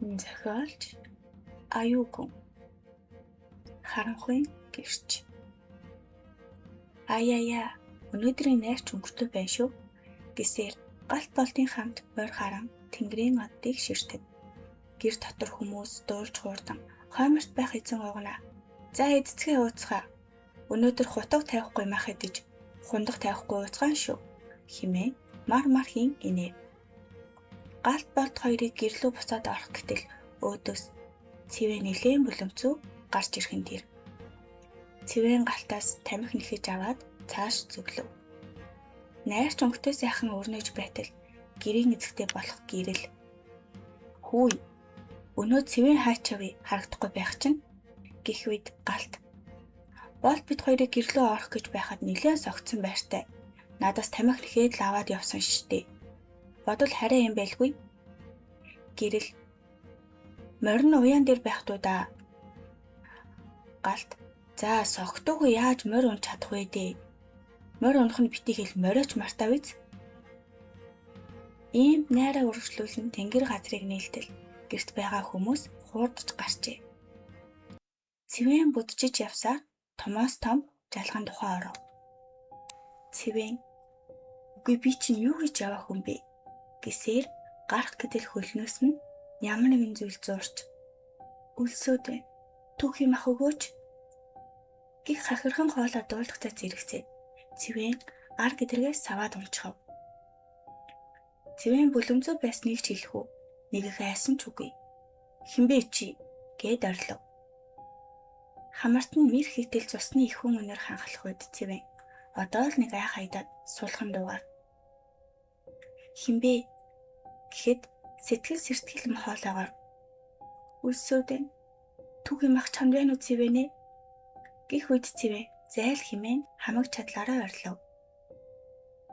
Зохиолч Аюукун. Харанхуйн гэрч. Аяя, өнөөдрийн найрч өнгөртөө байна шүү гэсээр галт болтын хамт морь харан тэнгэрийн оддыг ширтэг. Гэр дотор хүмүүс дуурж хуурдан хойморт байх эзэн угна. За эцгээ ууцгаа. Өнөөдөр хутга тавихгүй мах идэж хундах тавихгүй ууцгаан шүү хэмээн мархийн инээ. Галт болт хоёрыг гэрлүү буцаад орох гэтэл өөдөөс цэвээ нэлээд бүлэмцүү гарч ирхэн тэр. Цэвэн галтаас тамхи нэхэж аваад цааш зүглөв. Найрч өнгөтэй сайхан өрнөж байтал гэрийн эзэгтэй болох гэрэл. Хүй, өнөө цэвэн хаачави харагдахгүй байх чинь гэх үед галт. Болт бид хоёрыг гэрлөө орох гэж байхад нэлээд согтсон байртай. Надаас тамхи нэхээд л аваад явсан штэ. Бодвол хараа юм байлгүй. Гэрэл. Морь нь уяан дээр байх туу да. Галт. За согтуугүй яаж морь унж чадах вэ дээ? Морь унах нь бити хэл мориоч мартаа биз? Ийм найраа үргэлжлүүлэн тэнгэр газрыг нээлтэл гэрт байгаа хүмүүс хуурдж гарчээ. Цэвэн будчиж явсаар томоос том жалган тухай оров. Цэвэн. Үгүй би чинь юу хийж явах юм бэ? Гэсээр гарах гэдэл хөлнөөс нь ямар нэгэн зүйл зурч үлсөөд байна. Түүх юм ах өгөөч. Гих хахирхан хоолоо дуулахтаа зэрэгцээ. Цэвэн ар гэдэргээс саваад унчхав. Цэвэн бүлэмцүү байсныг ч хэлэх үү? Нэг их айсан ч үгүй. Хинбэ чи гэд орлоо. Хамарт нь мэр хийтэл цусны их хүн өнөр ханхлах үед цэвэн одоо л нэг ай хайдаад суулхан дуугаар. Хинбэ гэхэд сэтгэл мохоолоогоор үлсөөд байна. Түүх юм ах чамд байна уу цэвэнэ? Гэх үед цэвэн зайл химэн хамаг чадлаараа орлоо.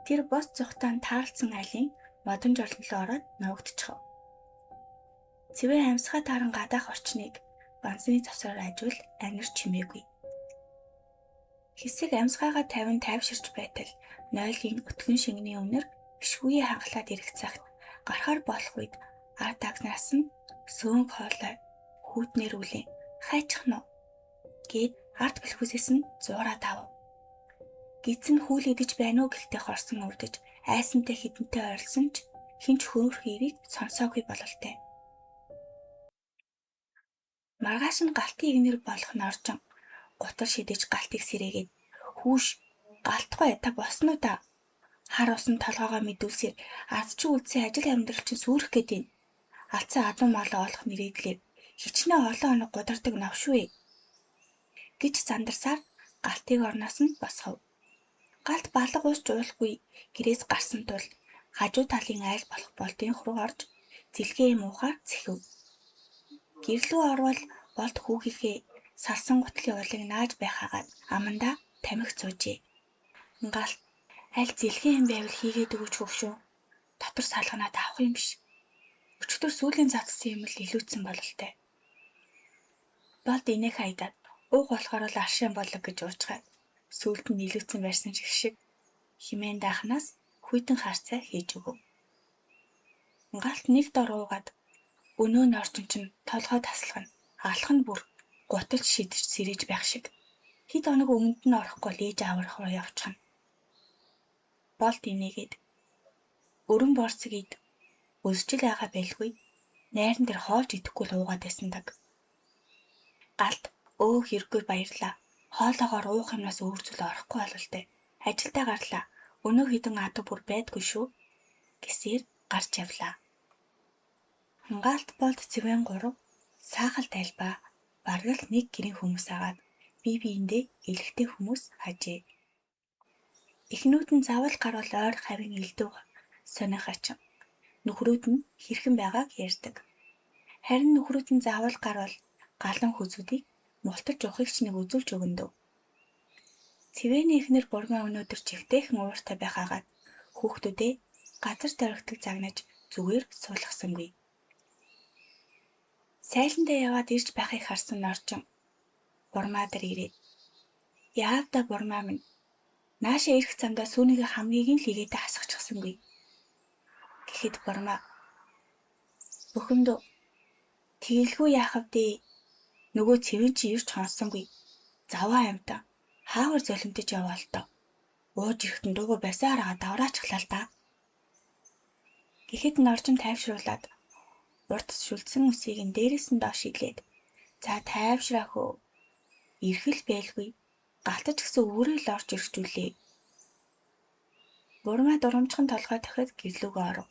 Тэр бос зүхтаан таарлцсан айлын модон жолнолоо ороод нуугдчихв. Цэвэн амьсгаа таран гадаах орчныг бансны завсаар ажвал анир чимээгүй. Хэсэг амьсгаагаа тавин тайвширч байтал нойлгийн өтгөн шингэний өмнөр гişгүйе хангалаад ирэх цагт гарахаар болох үед ард тагнаас нь сөөнг хоолой хүүтнэр үлэн хайчих нь гэд ард бэлхүүсээс нь зуураад ав. Гидсэн хүүл идэж байна уу гэлтэй хорсон өвдөж айсантай хідэнтэй ойрлсон ч хинч хөөх хэрийг сонсоогүй бололтой. Маргааш нь галтын игнэр болох нь оржин гутар шидэж галтыг сэрээгээд хүүш галтгүй та босноо та. Хар усан толгоогоо мэдүүлсээр ардчин үлдсэн ажил амьдрал чинь сүрэх гэдэг. Алцсан адуу малаа олох нэрийдлэр хичнээн олон хоног гудардаг навшгүй гэж зандарсаар галтыг орноос нь босгов. Галт балга уусч уулахгүй гэрээс гарсан тул хажуу талын айл болох болтын хуруу орж зэлгээ муухаар цэхэв. Гэрлүү орвол болт хүүхийнхээ салсан гутлын улыг нааж байхаагаад амандаа тамхи цуужээ. Галт аль зэлгээ юм байвал хийгээд өгөөч хөвшөө. Дотор салганаад авах юм биш. Өчтөр сүүлийн цацсан юм л илүүцсэн бололтой. Болт инээ хайдаад ууг болохоор л аршин болог гэж уучгаад сүүлд нь илүүцсэн байсан шиг химэн даахнаас хүйтэн харцаа хийж өгөв. Галт нэг дор уугаад өнөө нь орчин чинь толгой таслах нь алах нь бүр гуталж шидэж сэрэж байх шиг хэд хоног өмнөд нь орохгүй л ээж аврах руу явчихна. Болт инээгээд өрөн борцог ид өсчл яага байлгүй найран дээр хоолж идэхгүй л уугаад байсан даг. Галт өө хэрэггүй баярлаа. Хоолоогоор уух юмнаас өөр зүйл орохгүй бололтой. Ажилдаа гарлаа. Өнөө хідэн адуу бүр байдгүй шүү гэсээр гарч явлаа. Галт болт цэвэн 3 саахал тайлбаа бараг л нэг гэрийн хүмүүс агаад бие биендээ илэгтэй хүмүүс хажээ. Эхнүүд нь заавал гарвал ойр хавийн элдв сониох ачин. Нөхрүүд нь хэрхэн байгааг ярьдаг. Харин нөхрүүд нь заавал гарвал галан хүзүүдийг мултаж ухыг ч нэг үзүүлж өгөндөв. Цэвэний эхнэр бурмаа өнөөдөр чихтэйхэн ууртай байхаагаад хүүхдүүдээ газар дөрөгтөг загнаж зүгээр суулгасангүй. Сайландаа яваад ирж байхыг харсан орчин бурмаа дээр ирээд яавда бурмаа минь наашаа ирэх замдаа сүүнийхээ хамгийн л хийгээд хасчихсангүй. Гэхэд бурмаа бөхөндөө Тэгэлгүй яах вэ? Нөгөө цэвэн чи ирж хонсонгүй. Заваа амтаа. Хаагаар золимтож яваа л доо. Ууж ирэхтэн дуугүй байсан араа давраачлаа л да. Гэхэд н орчин тайвшруулад урт шүлдсэн үсийг нь дээрээс нь доош илээд за тайвшраа хөө. Ирхэл байлгүй. Галтаж гисэн үүрэл орж ирчүүлээ. Бурмаа дурамжхан толгой дахиад гэрлүүгөө оров.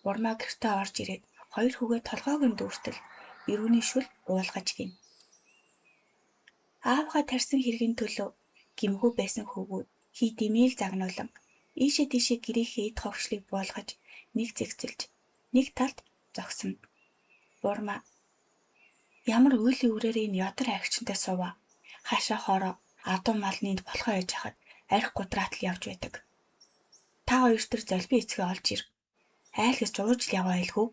Бурмаа гэртээ орж ирээд хоёр хүүгээ толгойг нь дүүртэл эрүүний шүл уулгаж гин. Аавгаа тарьсан хэргийн төлөө гимгүү байсан хүүгүүд хий димээл загнуулан ийшээ тийшээ гэрийнхээ эд хогшлыг буулгаж нэг зэгцэлж нэг талд зогсоно. Бурмаа ямар үйлийн үрээрээ энэ ядар агчтай суваа. Хаашаа хороо адуу малны болохоо яж хахад арх гудраатал явж байдаг. Та хоёр төр золби эцгээ олж ир. Айл гэж ууж л яваа илгүй.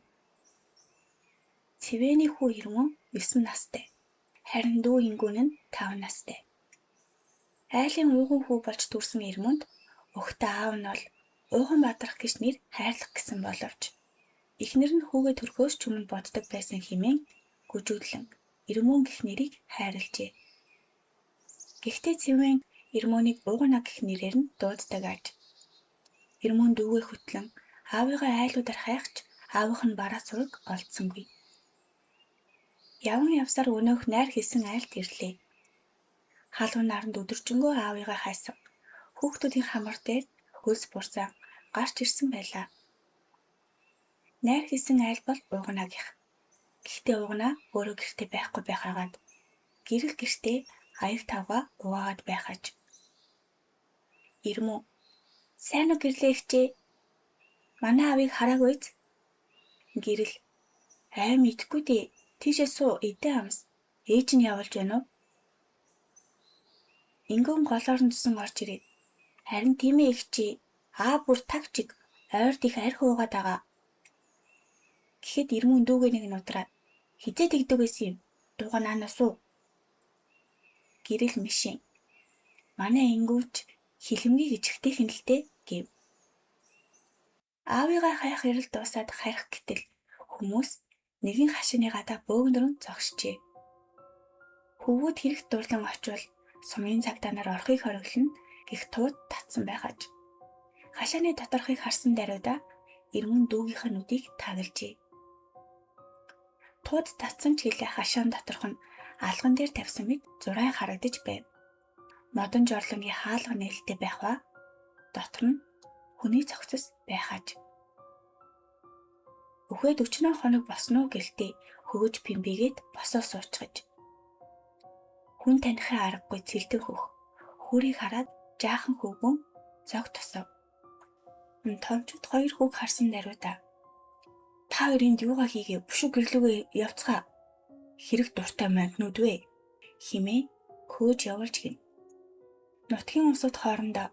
Цэвэний хүү Ирмэн 9 настай. Харин дүү Ингүүн нь 5 настай. Айлын ууган хүү болж төрсэн Ирмэнд ухтаа аав нь бол Ууган Бадрах гэж нэр хайрлах гэсэн боловч эхнэр нь хүүгээ төрхөөс ч өмнө боддог байсан хэмээн гүжүүлэн Ирмэн гэх нэрийг хайрлжээ. Гэхдээ Цэвэн Ирмэнийг Уугана гэх нэрээр нь дууддаг аж. Ирмэн дүүгээ хөтлөн аавыгаа айлуудаар хайхч аавынх нь бараа зураг олдсонгүй. Яван явсаар өнөөх найр хийсэн айлд ирлээ. Халуун наранд өдөржингөө аавыгаа хайсан. Хүүхдүүдийн хамар дээр хөлс бурсан гарч ирсэн байлаа. Найр хийсэн айл бол Ууганагийнх. Гэхдээ Уугана өөрөө гэртээ байхгүй байхаагаад гэрэл гэртээ аяг тавга угаагаад байхаж. Ирмэн сайн уу гэрлээ ихчээ. Манай аавыг хараагүй биз? Гэрэл мэдгүй дээ. Тийшээ суу эдэн амс. Ээж нь явуулж байна уу? Ингүүн голоор нь тусан орж ирээд харин тийм ээ ихчээ. Бүр тагчиг ойрд их арх уугаад байгаа. Гэхэд Ирмэн дүүгээ нэг нудраад хизээ тэгдэг байсан юм. Дуугаа наанаас уу. Гэрэл мишин. Манай ингүүч хилэмгийн гिचгтийнхэн л дээ гэв. Аавыгаа хайх ирэл дуусаад хайх гэтэл хүмүүс нэгэн хашааны гадаа бөөгнөрөн зогсжээ. Хөвгүүд хэрэгт дурлан очивол сумын цагдаа нар орохыг хориглоно гэх тууд татсан байхаж. Хашааны доторхыг харсан даруйда Ирмэн дүүгийнх нь нүдийг тагалжээ. Тууд татсан ч гэлээ хашаан доторх нь алган дээр тавьсан мэт зурай харагдаж байв. Модон жорлонгийн хаалга нээлттэй байх ба дотор нь хүний цогцос байхаж. Өхөөд 40 хоног босноо гэлтэй хөгөж пимбигээд босоо суучгаж. Хүн танихын аргагүй цэлдэн хөх. Хүрийг хараад жаахан хөвгөн зог тосов. Томчууд хоёр хүүг харсан даруйда. Та хоёр энд юугаа хийгээ бүшүү гэрлүүгээ явцгаа. Хэрэг дуртай манднууд вэ? Химээ хөөж явуулж гин. Нутгийн усуд хоорондоо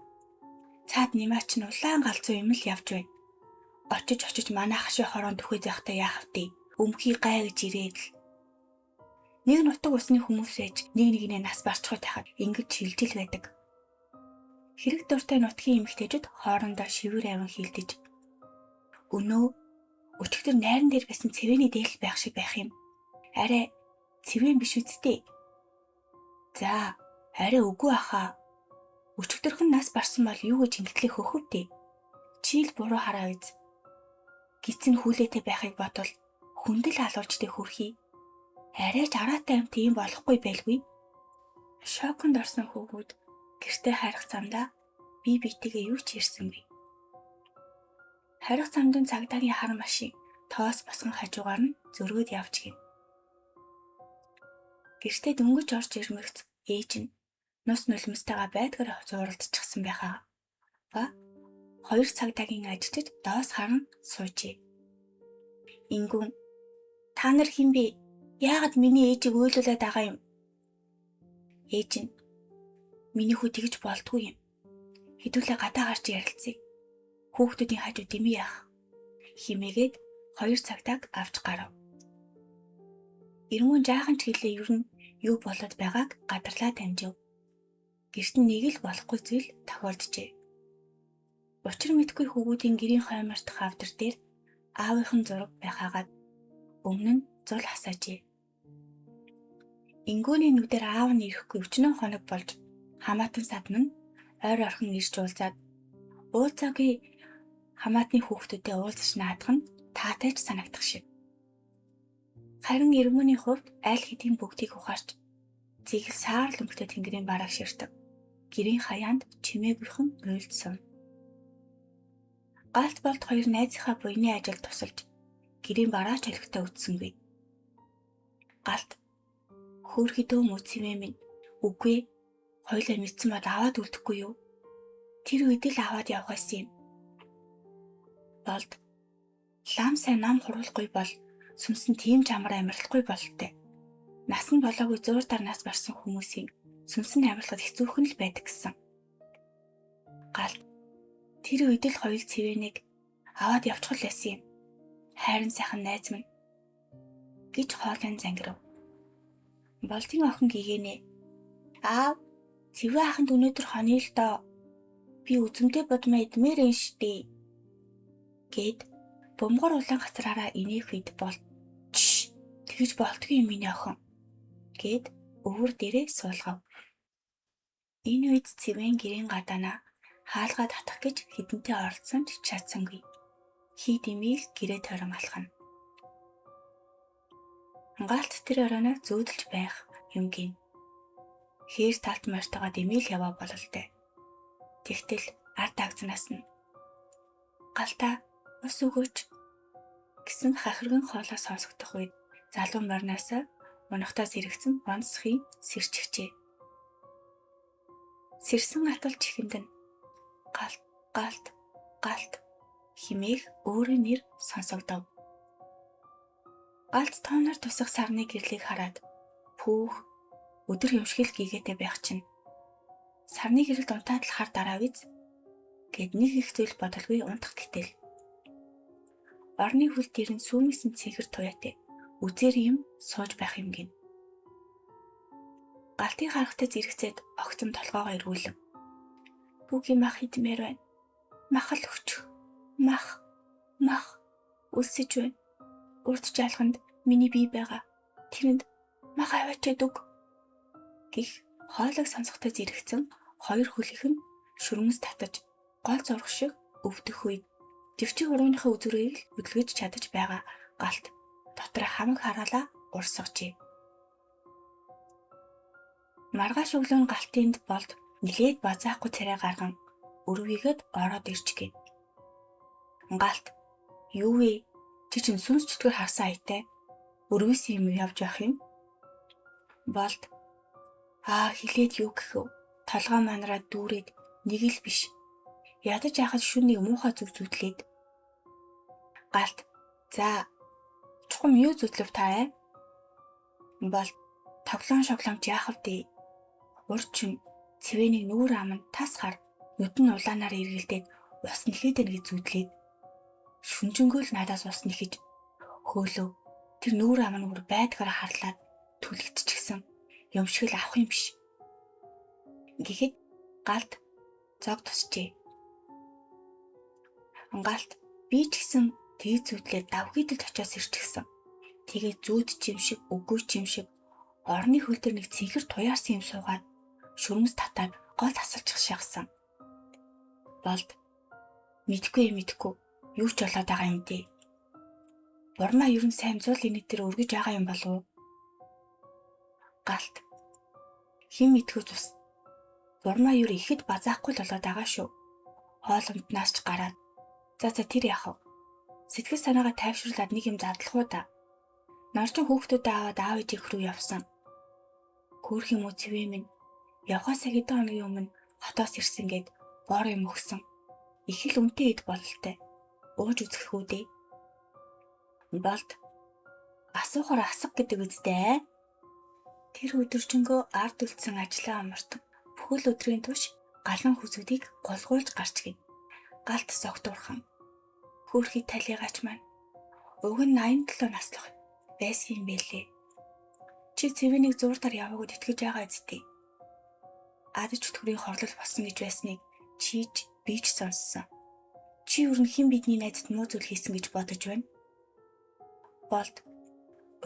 цаад нэмаач нь улаан галзуу юм л явж байна. Очиж манай хашаа хороонд төхөө зайхтаа яах вэ? Өмхий гай гэж ирээд л. Нэг нутаг усны хүмүүс ээж нэг нас барчхуй тахад ингэж шилжил байдаг. Хэрэг дуртай нутгийн эмэгтэйчүүд хоорондоо шивэр авин хилдэж. Өнөө өчигдөр найран дээр байсан цэвэний дээл байх шиг байх юм. Арай цэвэн биш үсттэй. За, арай үгүй ахаа. Өчигдөрхөн нас барсан бол юу гэж ингэтлээ хөхөвдөө. Чийл буруу хараа үз. Гисэн хүлээтэй байхыг бодвол хүндэл алуурчтай хүрхий. Арайч араатай амт ийм болохгүй байлгүй. Шоконд орсон хүүгүүд гэртээ харих замдаа бие биетэйгээ юу ч ярьсангүй. Харих замдын цагдаагийн хар машин тоос босгон хажуугаар нь зөргөөд явж гин. Гэртээ дөнгөж орж ирмэгц ээж нь нус нулимстайгаа байдгаар зууралдчихсан байхаа. Ба хоёр цагдаагийн ажилчид доос харан суужээ. Ингүүн та нар хэн бэ? Яагаад миний ээжийг уйлуулад байгаа юм? Ээж нь миний хүү тэгж болдгүй юм. Хэдүүлээ гадаа гарч ярилцъя. Хүүхдүүдийн хажуу дэмий яах. Химээгээд хоёр цагдааг авч гарав. Ирмэн жаахан ч хэлээ ер нь юу болоод байгааг гадарлаа дамжив. Гэрт нь нэг л болохгүй зүйл тохиолджээ. Учир мэдгүй хүүгүүдийн гэрийн хойморт хавдар дээр аавынхан зураг байхаагаад өмнө нь зул асаажээ. Ингүүний нүдээр аав нь ирэхгүй өчнөө хоног болж хамаатан садна нь ойр орхон ирж уулзаад уулзаагүй хамаатны хүүхдүүдэд уулзаж наадах нь таатай ч санагдах шиг. Харин эргүүний хувьд аль хэдийн бүгдийг ухаарч зигэл саарл өнгөтэй тэнгэрийн бараг ширтэг. Гэрийн хаяанд чимээгүйхэн уйлдсан. Галт болд хоёр найзынхаа буйны ажилд тусалж гэрийн бараач холигтой үтсэнгүй. Галт хөөрхөдөө мөцөвөө минь үгүй хоёлаа мэдсэн бод аваад үлдэхгүй юу? Тэр үед л аваад явах байсан юм. Болд лам сайн нам хуруулахгүй бол сүмс нь тийм ч амар амарлахгүй бололтой. Нас нь болоогүй зуур дарнаас барсан хүмүүсийн сүмс нь амарлахад хэцүүхэн л байдаг гэсэн. Галт тэр үед л хоёул цэвэнийг аваад явчихвал байсан юм. Хайрын сайхан найз минь гэж хоолойн зангирав. Болдын охин гэгэнэ. Аав, цэвэн аханд өнөөдөр хоний л доо. Би үзмдээ бодмоо идмээр энэ штий. Гэд бөмбөр улаан гацраараа инээх үед бол тэгж болтгүй юм миний охин. Гэд өвөр дээрээ суулгав. Энэ үед цэвэн гэрийн гадаанаа хаалгаа татах гэж хідэнтэй оролцсон ч чадсангүй. Хий димийл гэрээ тойрон алхана. Галт тэр оройноо зүүдэлж байх юм гин. Хээр талт мортогоо димийл яваа бололтой. Тэгтэл ард агцнаас нь Галтаа ус өгөөч гэсэн хахирган хоолой сонсогдох үед залуу морноосоо унахтаа сэрэгцэн бонцхийн сэрчгчээ. Сэрсэн атал чихэнд нь галт химээх өөрийн нэр сонсогдов. Галт тооноор тусах сарны гэрлийг хараад пүүх өдөр юмшигэл гигээтэй байх чинь сарны гэрэлд унтаад л хар дараа биз гэд нэг их зүйл бодолгүй унтах гэтэл орны хүл дээр нь сүүмэсэн цэгэр туяатай үзэр юм сууж байх юм гин. Галтын харахтай зэрэгцээд огцом толгоогоо эргүүлв. Бүгийн мах идмээр байна. Махал өгчих. Мах үлсэж байна. Урд жаалганд миний бие байгаа. Тэрэнд мах аваачаад өг гэх хоолойг сонсохтой зэрэгцэн хоёр хөлийнх нь шүрмэс татаж гол зурх шиг өвдөх үед төвчийн урууныхаа үзүрийг л хөдөлгөж чадаж байгаа Галт дотор хамаг хараалаа урсгажээ. Маргааш өглөө Галтынд болд нилээд базаахгүй царай гарган өрөвийгэд ороод ирж гээ. Галт юу вэ? Чи чинь сүнс чөтгөр харсан аятай. Өрөвс юм явж явах юм? Болд хилээд юу гэхв? Толгой манараа дүүрээд нэг л биш. Ядаж яхад шүнийг муухай зүг зүтлээд. Галт за чухам юу зүтлэв та? Болд тоглоом шоглоомч яах вэ? Урчин цэвэнийг нүүр аманд тас хар нүдэн улаанаар эргэлдээд ус нэхэд гэж зүтлээд шүнжэнгөөл надаас ус нэхэж хөөлөв. Тэр нүүр ам нь бүр байдгаар харлаад түлэгдчихсэн юмшигэл авах юм биш. Гэхэд Галт зог тусчээ. Галт би ч гэсэн тэг зүтлээд давхийдэлд очиос ирчихсэн. Тэгээ зүүд чимшиг үгүй чимшиг орны хөл дээр нэг цэнхэр туяарсан юм суугаад шүрмэс татаад гол тасалчих шахсан. Болд мэдхгүй юу ч болоод байгаа юм дээ. Бурмаа ер нь сайн зуул инээд дээр өргөж байгаа юм болов уу? Галт хэн мэдхүү тус. Бурмаа ер ихэд базаахгүй л болоод байгаа шүү. Хоол унднаас ч гараад. За тэр яах вэ? Сэтгэл санаагаа тайвшруулад нэг юм задлах уу да. Нарчин хүүхдүүдэд аваад аав ээжийнх рүү явсан. Хөөх юм уу цэвэ минь. Явхаас хэдэн хоногийн өмнө хотоос ирсэн гээд боор юм өгсөн. Их л үнэтэй ид бололтой. Ууж үзэх үү дээ. Болд асуухаар асах гэдэг үстэй. Тэр өдөржингөө ард үлдсэн ажлаа амартан бүхэл өдрийн турш галан хүзүүдийг голгуулж гарч гин. Галт согтуурхан. Хөөрхий талигаач маань уг нь 87 наслах байсан юм бэлээ. Чи цэвэнийг зууртаар яваагад итгэж байгаа үстэй. Адаж өтгөрийн хорлол болсон гэж байсныг чийж би ч сонссон. Чи юу хэн бидний найзад муу зүйл хийсэн гэж бодож байна? Болд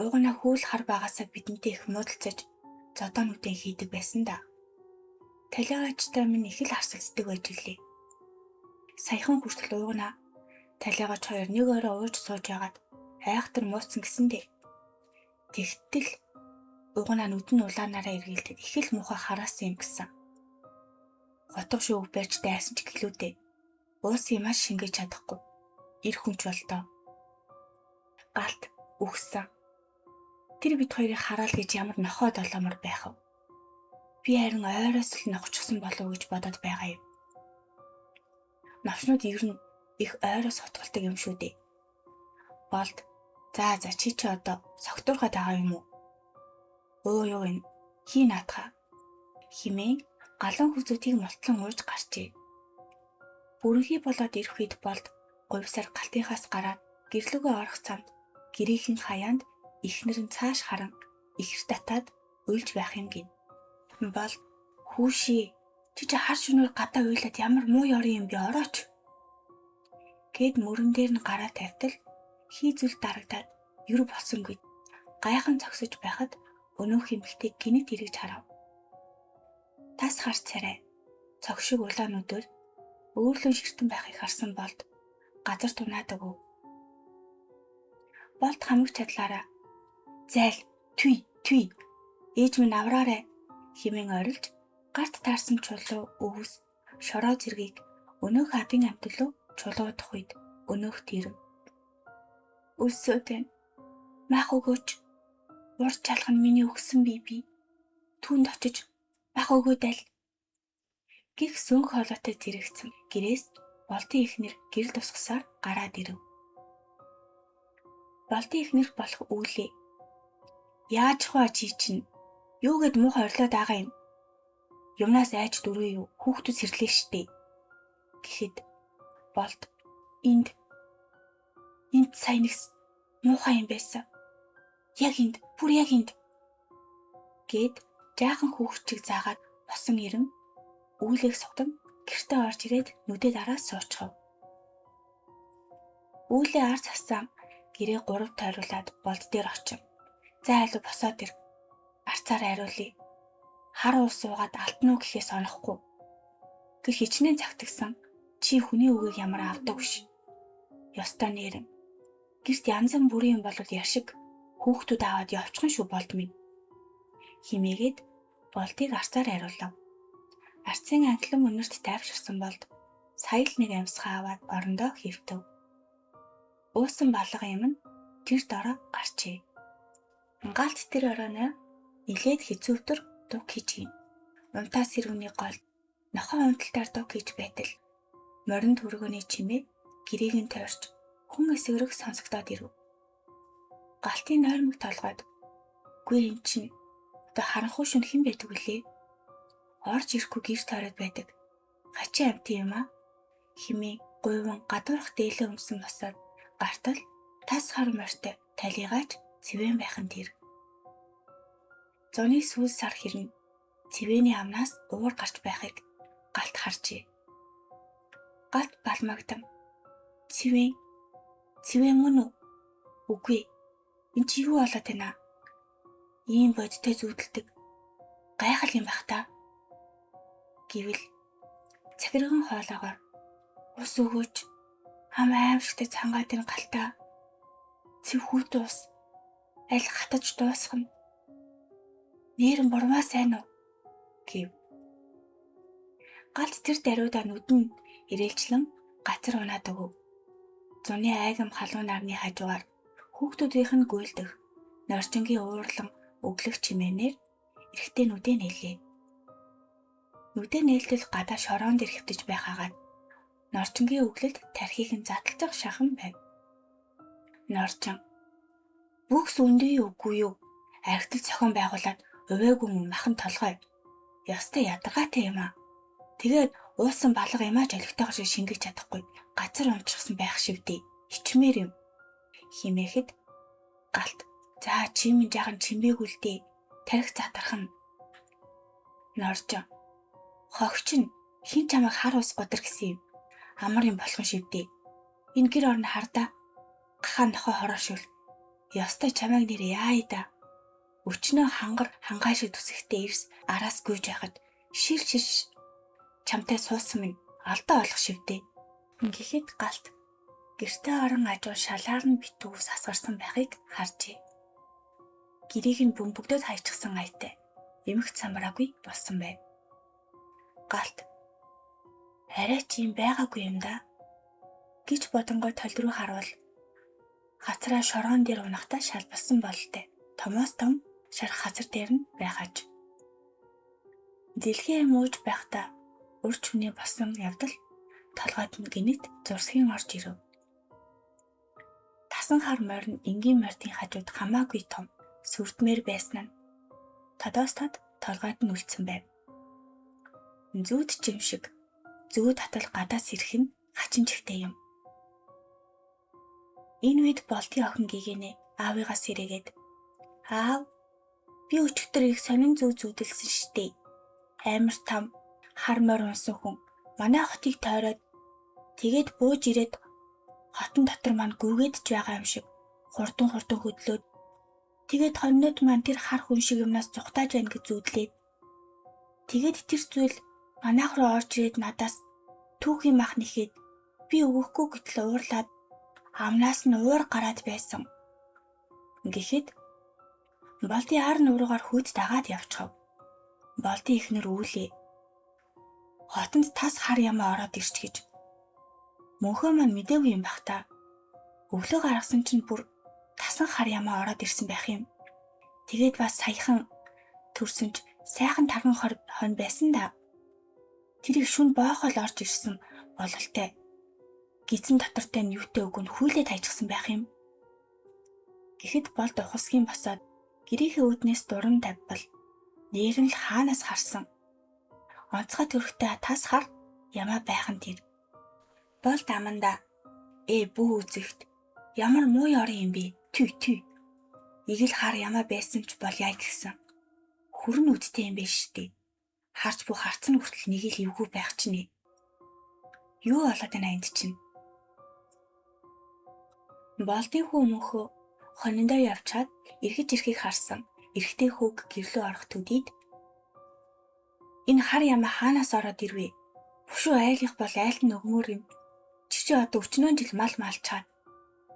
Уугана хүүл хар багасаа бидэнтэй их муудалцаж зодоонуудын хийдэг байсан да. Талигаачтай минь их л харсалцдаг байж гэлээ. Саяхан хүртэл уугана талигач хоёр нэг орой ууж сууж яагаад айхтар мууцсан гэсэндээ. Тэгтэл уугана нүдэн улаанаараа эргэлдээд их л муухай хараасан юм гэсэн. Готго шүүг барьж дайсан ч гэлүүдээ. Уусын маш шингээж чадахгүй. Ир хүнч болдоо. Галт үхсэн. Тэр бид хоёрыг хараад гэж ямар нохой долоомор байх вэ? Би харин ойроос л нохчихсон болов гэж бодоод байгаа юм. Навчнууд ер нь их ойроос хотголдог юм шүү дээ. Болд. За чи одоо согтуурхаад байгаа юм уу? Өө юу вэ? Хий наатха. Химээ галан хүзүүдийг мултлан ууж гарчээ. Бүргий болоод ирэх үед болд говьсаар галтынхаас гараад гэрлүүгөө орох цамд гэрийнхэн хаяанд ихнэр нь цааш харан ихэр татаад уйлж байх юм гин. Бол хүүший чи хар шөнөөр гадаа уйлаад ямар муу ёрын юм бэ орооч. Гэд мөрөн дээр нь гараа тавьтал хий зүйл дарагдаад юр болсонгүй гайхан цогсож байхад өнөөх эмэгтэй гинэт эргэж харав. Тас харцаарай. Цогшиг улаануудаар өөрлөн ширтэн байхыг харсан болд газар тунаадаг өв. Болд хамаг чадлаараа зайл түй ээж минь авраарай хэмээн орилж гарт таарсан чулуу өвс шороо зэргийг өнөөх адын амт руу чулуудах үед өнөөх тэрв. Үлсөөдэн мах өгөөч. Урд чалах нь миний өгсөн би. Түүнд очиж мах өгөөдэй. Гих сөнх хоолойтой зэрэгцэн гэрээс болдын ихнэр гэрэл тусгасаар гараад ирэв. Болдын ихнэр болох үүлээ. Яаж хаа чи чинь юу гэд муухай орлоод байгаа юм. Юмнаас айж дөрөв юу хүүхдүүд сэрлээ штэ. Гэхэд болд энд сайн нэгс муухай юм байсан. Яг энд гэд жаахан хүүхчиг заагаад босон ирэн үүлийг согтон гэртээ орж ирээд нүдээ дараа суучхав. Үүлээ арц хасан гэрээ 3 тойруулаад болд дээр очив. За айлуу босоод ир. Арцаар ариулъя. Хар уус суугаад алтнуу гэхээс онохгүй. Гэр хичнээн цагтагсан чи хүний үгийг ямар авдаг биш. Ёстой нэрэн. Гэрт янз бүрийн юм болвол яшиг хүүхдүүд аваад явчихна шүү болд минь. Химээгээд болдыг арцаар ариулав. Арцын анхлан өнөрт тайвширсан болд сая л нэг амьсгаа аваад орондоо хэвтэв. Уусан балга юм нь тэр дороо гарчээ. Галт тэр оройноо нилээд хэцүүтэр дуг хийж гин. Унтаа сэрүүний гол нохоо унталтаар дуг хийж байтал морин түргөний чимээ гэрээг нь тойрч хүн эсгэрэг сонсогдоод ирэв. Галтын нойрмог толгойд үгүй эн чинь одоо харанхуй шүн хэн байдаг вүлээ? Орж ирэхгүй гэр тойроод байдаг. Хачин амт юм аа. Химээ гуйван гадуурх дээлээ өмсөн босоод гартал тас хар морьтой талигаач цэвэн байхан тэр. Зуны сүүл сар хэрнэ цэвэний амнаас уур гарч байхыг галт харжээ. Галт балмагдан цэвэн мөн үү? Үгүй. Энд чи юу болоод байна? Ийм бодтой зүудэлдэг. Гайхал юм бах та. Гэвэл цахирган хоолоогоор ус өгөөч. Хам аимшигтай цангаа дээр галтаа. Цэв хүүт ус. Аль хатаж дуусах нь. Нэрэн бурмаа сайн уу? Гэв. Галт тэр даруйдаа нүдэн ирээлжлэн гацар унаад өгөв. Зуны айгам халуун нарны хажуугаар хүүхдүүдийнх нь гүйлдэх норчингийн уурлан өглөх чимээнээр эрэгтэй нүдэ нээлээ. Нүдэ нээлтэл гадаа шороон дээр хэвтэж байхаагаад норчингийн өглөлд тархийг нь задлах шахан байв. Норчин бүхс үндэ үгүй юу? Архитал зохион байгуулад увээгүй мөн махан толгой. Ястай ядаргаатай юм аа. Тэгээд уусан балга ямаач олигтойгоо шиг шингэж чадахгүй газар унчихсан байх шивдээ. Ичмээр юм. Химээхэд галт. За чи минь жаахан чимээгүй л дээ. Тарих задархан. Норчин хогч нь хин чамайг хар ус годар гэсэн юм. Амар юм болгон шивдээ. Энэ гэр орны хардаа гахаа нохой хороошвол Ёстой чамайг нэр яая да. Өчнөө хангар хангаа шиг түсэхтэй эрс араас гүйж байхад ширш чамтай суусан минь алдаа олох шивдээ. Гэхэд галт гэртээ орон ажуу шалаар нь битүү сасгарсан байхыг харжээ. Гэрийг нь бөмбөгдөд хайчихсан аятай эмх самраагүй болсон байв. Галт арай ч юм байгаагүй юм да гэж бодонгой толь руу харвал хацраа шороон дээр унахтаа шалбалсан бололтой. Томоос том шарх хазар дээр нь байхаж. Дэлхий мууж байхдаа урч хүний босон явдал толгойд нь гинэт зурсхийн орж ирэв. Тасан хар морин энгийн мордын хажууд хамаагүй том сүрдмээр байсан нь тодоос тод толгойд нь үлдсэн байв. Зүүд чим шиг зүү татал гадаас ирэх нь хачин чихтэй юм. Энэ үед болтын охин гэгэнэ аавыгаас ирээгээд аав би өчигдөр их сонин зүү зүүдэлсэн штэ. Амар там хар морь унсан хүн манай хотыг тойроод тэгээд бууж ирээд хотон дотор маань гүгээд ч байгаа юм шиг хурдан хөдлөөд тэгээд хоньнод маань тэр хар хүн шиг юмнаас зүхтааж байна гэж зүүдлээд тэгээд тэр зүйл манайх руу орж ирээд надаас түүхийн мах нэхэд би өгөхгүй гэтэл уурлаад амнаас нь уур гараад байсан. Гэхэд болдын ар нуруугаар хүйд дагаад явчихав. Болдын ихнэр үүлээ. Хотонд тас хар ямаа ороод ирч гэж. Мөнхөө маань мэдээгүй юм бах та. Өглөө гаргасан чинь бүр тасан хар ямаа ороод ирсэн байх юм. Тэгээд бас саяхан төрсөнч сайхан тарган хонь байсан да. Тэр их шүн боохол орж ирсэн бололтой. Гизэн дотортой нь юутэй өгөн хүлээд хайчихсан байх юм. Гэхэд болд ухасгийн босоод гэрийнхээ үүднээс дуран тавьбал нэр нь л хаанаас харсан. Онцгой төрхтэй тас хар ямаа байхан тэр. Болд аманда бүү үзэгт ямар муу ёрын юм бэ? Түй. Игэл хар ямаа байсан ч болъя гэсэн. Хүрн үдтэй юм биш штэ. Харж бүх харцсан хүртэл нэг л эвгүй байх чинь. Юу болоод байна энд чинь? Болдын хүү мөнхөө хониндоо явчаад эргэж ирэхийг харсан. Эрэгтэй хүүг гэрлөө орох төдийд энэ хар ямаа хаанаас ороод ирвэ? Бушуу айлгих бол айлт нь өгмөр юм. Чи одоо 40 жил мал малчаад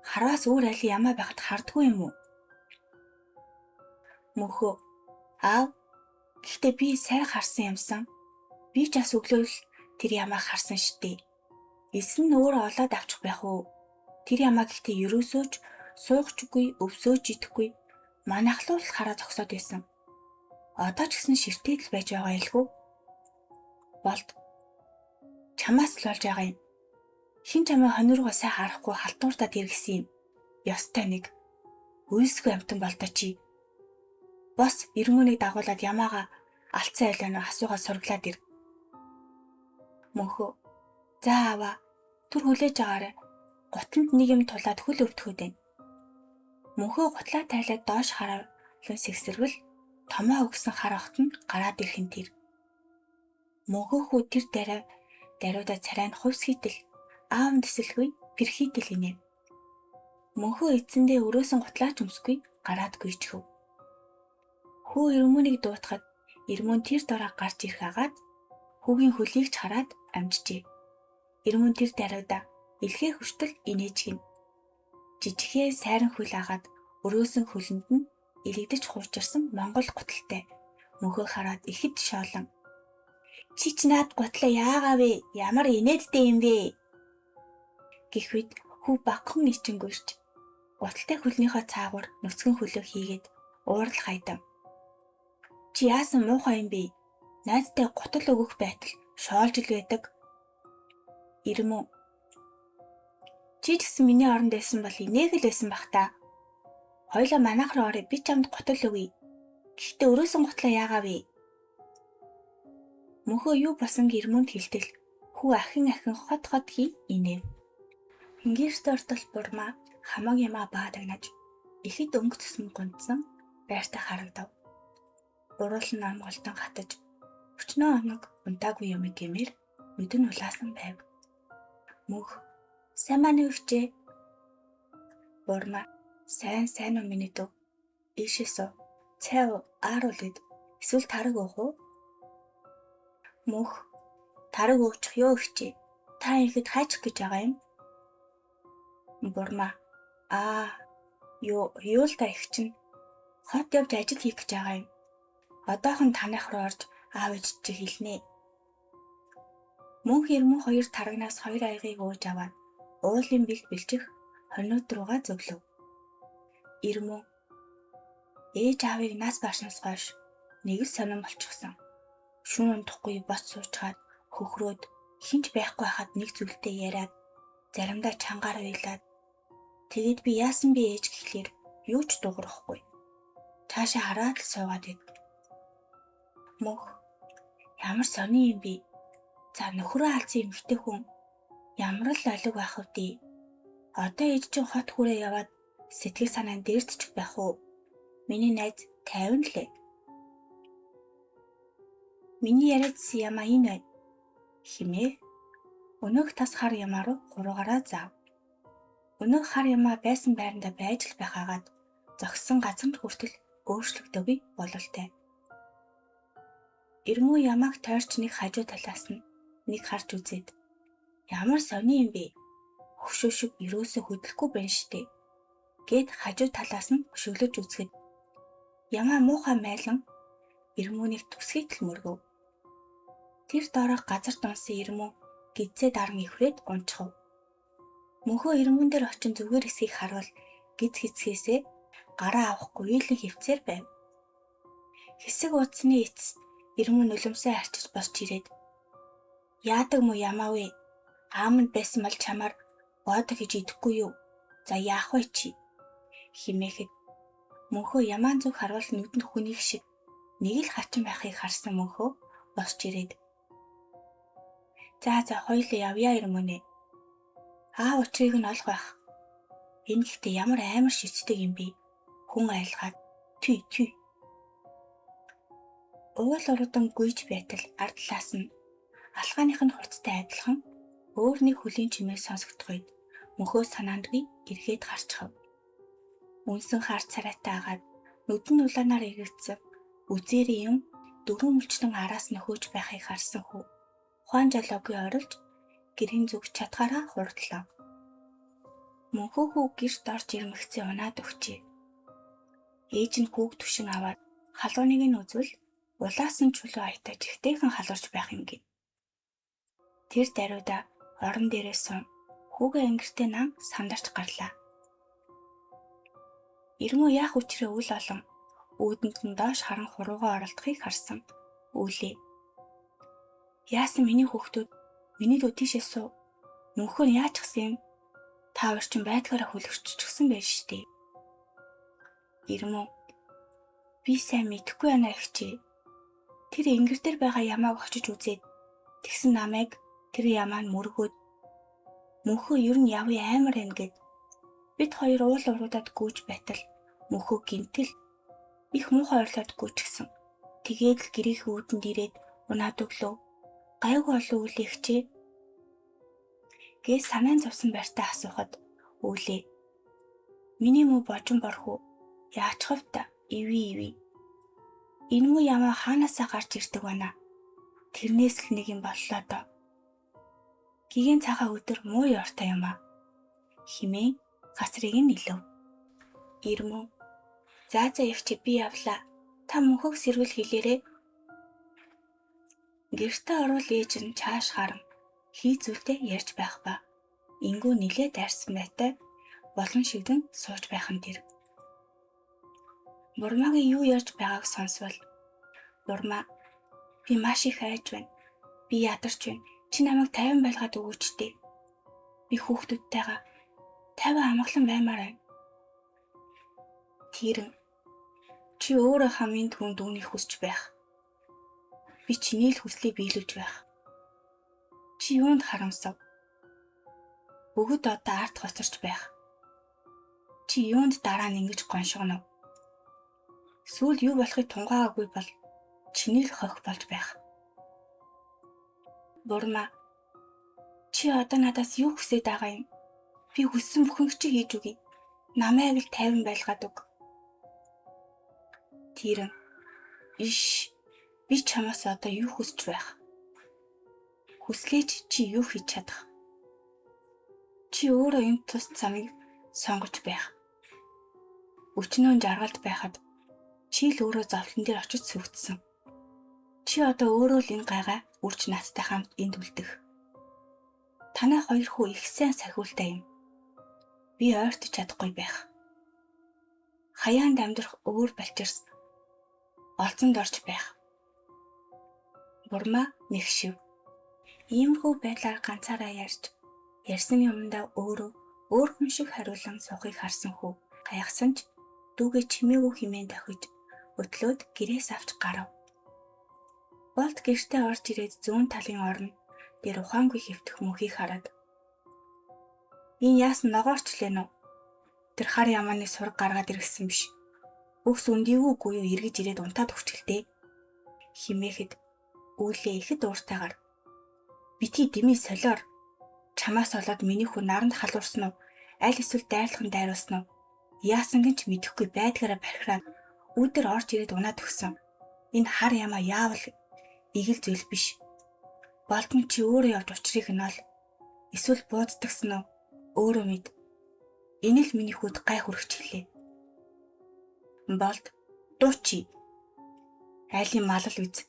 хараас өөр айлын ямаа байхад хардгүй юм уу? Мөнхөө аав гэхдээ би сайн харсан юмсан. Би ч бас өглөө л тэр ямааг харсан штэ. Эсн нь өөрөө олоод авчих байх уу? Тэр ямаа гэхдээ ерөөсөө ч суугчгүй, өвсөөж идэхгүй. Манайхлуул хараа зогсоод байсан. Одоо ч гэсэн ширтээд л байж байгаа илгүй. Болд. Чамаас л болж байгаа юм. Хин чамаа хониргоо сайн харахгүй халтууртад иргэсэн юм. Ёстой нэг. Үйлсгүй амтан болдоо чи. Бос эргүүнийг дагуулад ямаага алдсан айлаа асуугаа сурглаад ир. Мөнхөө. За аваа. Түр хүлээж агаарай. Гутланд нэг юм тулаад хөл өвтгөөд байна. Мөнхөө гутлаа тайлаад доош хараад сэгсэрвэл томоо өгсөн хар огт нь гараад ирэх нь тэр. Мөнхөө хүү тэр даруйда царай нь хувьс хийтэл аав дэсэлгүй перхийтэл инэв. Мөнхөө эцэндээ өрөөсөн гутлаач өмсгүй гараад гүйчхв. Хүү эрмүүнийг дуутахад эрмүүн тэр дороо гарч ирэх агаад хүүгийн хөлийг ч хараад амжжээ. Эрмүүн тэр даруйда илхээ хүчтэл инээж гин. Жижигхэн сайран хөл агаад өрөөсөн хөлөнд нь илэгдэж хуурчирсан монгол гуталтай. Мөнхөө хараад ихэд шоолон. Чи ч наад гутлаа яагаа вэ? Ямар инээдтэй юм бэ? Гэх үед хүү багхан ичингүрч гуталтай хөлнийхөө цаагуур нүцгэн хөлөө хийгээд уурал хайдав. Чи яасан муухай юм бэ? Найзтай гутал өгөх байтал шоолж л байдаг. Ирмүү. Чи ч гэсэн миний оронд байсан бол инээг л байсан бах та. Хоёлаа манайх руу орё, би чамд гутал өгье. Гэхдээ өрөөсөн гутлаа яагаа вэ? Мөнхөө юу болсон гэрмөнд хэлтэл хүү ахин хот хий инэв. Гэрт ортол бурмаа хамаг ямаа баадагнаж ихэд өнгө цэсэн гундсан байртай харагдав. Буруулан амгалдан хатаж өчнөө оног унтаагүй юм гэмээр мэдэн улаасан байв. Мөнх сайн маань өгчээ. Бурмаа Сайн уу миний дүү? Ийшээ суу. Цай уу, ааруул ид. Эсвэл тараг уух уу? Мөнх, тараг уучих ёо ихчээ. Та ихэд хайчих гэж байгаа юм? Бурмаа. Юу л та их чинь. Хот явж ажил хийх гэж байгаа юм. Одоохон таных руу орж аав ээж чи хэлнэ. Мөнх Ирмэн хоёр тарагнаас 2 аягийг ууж аваад уулын бэлг бэлжих хониуд руугаа зөвлөв. Ирмэн ээж аавыг нас барснаас хойш нэг л сонирн болчихсон. Шүүн унтахгүй бос суучгаад хөхрөөд хинч байхгүй хахад нэг зүйлтэй яриад заримдаа чангаар уйлаад тэгэд би яасан бэ ээж гэхлээр юу ч дуурахгүй. Цаашаа хараад л суугаад ид. Мөнх ямар сони юм бэ? За нөхрөө алдсан эмэгтэй хүн ямар л олиг байх вэ? Одоо ээж чинь хот хүрээ яваад сэтгэл санаанд дээрдчих байх уу? Миний найз 50 лээ. Миний яриадсан ямаа энэ байна. Химээ. Өнөөх тас хар ямаа руу 3-аараа заав. Өнөөх хар ямаа байсан байранда байж л байхаагаад зогссон газар хүртэл өөрчлөгдөөгүй бололтой. Ирмүү ямааг тойрч нэг хажуу талаас нь нэг харж үзээд ямар сони юм бэ? Хөшөө шиг юусоо хөдлөхгүй байна штэ. Гэт хажуу талаас нь өшөглөж үзэхэд ямаа муухай майлан Ирмүүнийг түсгийт л мөргөв. Тэр доороо газар дунсан Ирмүү гидсээ даран иврээд унчхав. Мөнхөө Ирмүүн дээр очин зүгээр эсхийг харуул гид хэцгээсээ гараа авахгүй ийлэн хөвцээр байв. Хэсэг ууцны эцэст Ирмүү нулимсаа арчиж босч ирээд яадаг мó ямаа вэ? Ааманд байсан бол чамаар боодог гэж идэхгүй юу? За яах вэ чи? Химээхэд мөнхөө ямаан зүг харуул нүдэнд хүнийг шиг нэг л хачин байхыг харсан мөнхөө босч ирээд за хоёулаа явъя Ирмүнэ. Аав учрыг нь олох байх. Энэ гэхдээ ямар амар шүцдэг юм бэ? Хүн айлгаад түй. Уул уруудан гүйж байтал ардлаас нь алхааных нь хурцтай адилхан өөр нэг хөлийн чимээ сонсогдох үед мөнхөө санаандгүй эргээд гарчхав. Үнсэн хар царайтай агаад нүдэн улаанаар эргэцсэн үзээрийн юм 4 мөчлөн араас нөхөөж байхыг харсан хүү. Ухаан жолоогүй оролж гэрийн зүг чатгаараа хурдлаа. Мөнхөө хүү гэрт орж ирмэгцээ унаад өгчээ. Ээж нь хүүг түшин аваад халууныг нь үзвэл улаасан чулуу аятаж ихтэйхэн халуурч байх юм гээ. Тэр даруйда орон дээрээ сум хүүгээ ангиртээ нам сандарч гарлаа. Ирмүү яах учраа үл олон өөдөнд нь доош харан хуруугаа оролдохыг харсан. Үүлээ. Яасан миний хүүхдүүд миний дүү тийшээ суу. Мөнхөө нь яаж гсэн юм? Та хоёр ч байдгаараа хөлөгччихсэн байж штий. Ирмүү би сайн мэдэхгүй байна ихчээ. Тэр ингэр дээр байгаа ямааг очиж үзээд тэгсэн намайг тэр ямаа нь мөргөөд мөнхөө ер нь явъя амар байна гэд бид хоёр уул уруудад гүйж байтал мөнхөө гинтэл их муухай орлоод гүйчихсэн. Тэгээд л гэрийнхээ үүдэнд ирээд унаад өглөө. Гайгүй олон үлэхчээ. Гээ санаан зовсон байртаа асуухад үүлээ. Миний муу божин борхоо яачих вэ? Иви. Энэ муу ямаа хаанасаа гарч ирдэг байна? Тэрнээс л нэг юм боллоо доо. Гигийн цагаан өдөр муу ёртой юм а. Химээ гацрыг нь нэлв. Ирмүү. За явчих би явлаа. Та мөнхөг сэрүүл хэлээрээ. Гэртээ орвол ээж нь чааш харам хий зүйлтэй ярьж байх ба. Ингүү нилээ дайрсан байтай болон шигдэн сууж байх нь тэр. Бурмагийн юу ярьж байгааг сонсвол Бурмаа би маш их айж байна. Би ядарч байна. Чи намайг 50 байлгаад өгөөч дээ. Би хүүхдүүдтэйгээ 50 амгалан баймаар байна. Тэрэн чи өөрөө хамгийн түнд үнийг хүсч байх. Би чиний л хүслийг биелүүлж байх. Чи юунд харамсав? Бүгд одоо арт гоцорч байх. Чи юунд дараа нь ингэж гоншгоно? Сүүл юу болохыг тунгаагүй бол чиний л хохь болж байх. Бурмаа чи одоо надаас юу хүсэж байгаа юм? Би хүссэн бүхэн чи хийж үгүй. Намайг л тайван байлгаад өг. Тэрэн иш би чамаас одоо юу хүсэж байх? Хүслээж чи юу хийж чадах? Чи өөрөө энэ тус замыг сонгож байх. Өчнөө жаргалд байхад чи л өөрөө зовлон дээр очиж сүгдсэн. Чи одоо өөрөө л энэ гайгаа үрж надтай хамт энд үлдэх. Танай хоёр хүү их сайн сахиултай юм. Би ойртож чадахгүй байх. Хаяанд амьдрах өөр балчирс олзонд орж байх. Бурмаа нэгшив. Иймэрхүү байдлаар ганцаараа ярьсан юмдаа өөрөө өөр хүн шиг хариулан суухыг харсан хүү гайхсан ч дүүгээ чимээгүй хэмээн дохиж өдлөөд гэрээс авч гарав. Болт гэртээ орж ирээд зүүн талын орон дээр ухаангүй хэвтэх мөнхийг хараад энэ яасан ногоорчлээ нү? Тэр хар ямааны сураг гаргаад иргсэн биш. Өгс өндийгүүгүй юу эргэж ирээд унтаад өгчлээ химээхэд үүлээ ихэд ууртайгаар битгий дэмий солиор чамаас олоод миний хүн наранд халуурсан уу? Аль эсвэл дайрлахын дайруулсан уу? Яасан гэнч мэдэхгүй байдгаараа бархираад үүдэр орж ирээд унаад өгсөн. Энэ хар ямаа яавал игэл зүйл биш. Болдон чи өөрөө явж учрыг нь ол. Эсвэл бууддагсан уу? Өөрөө мэд. Энэ л миний хүүд гай хүрч хэлээ. Болд дуучи. Айлын мал л үз.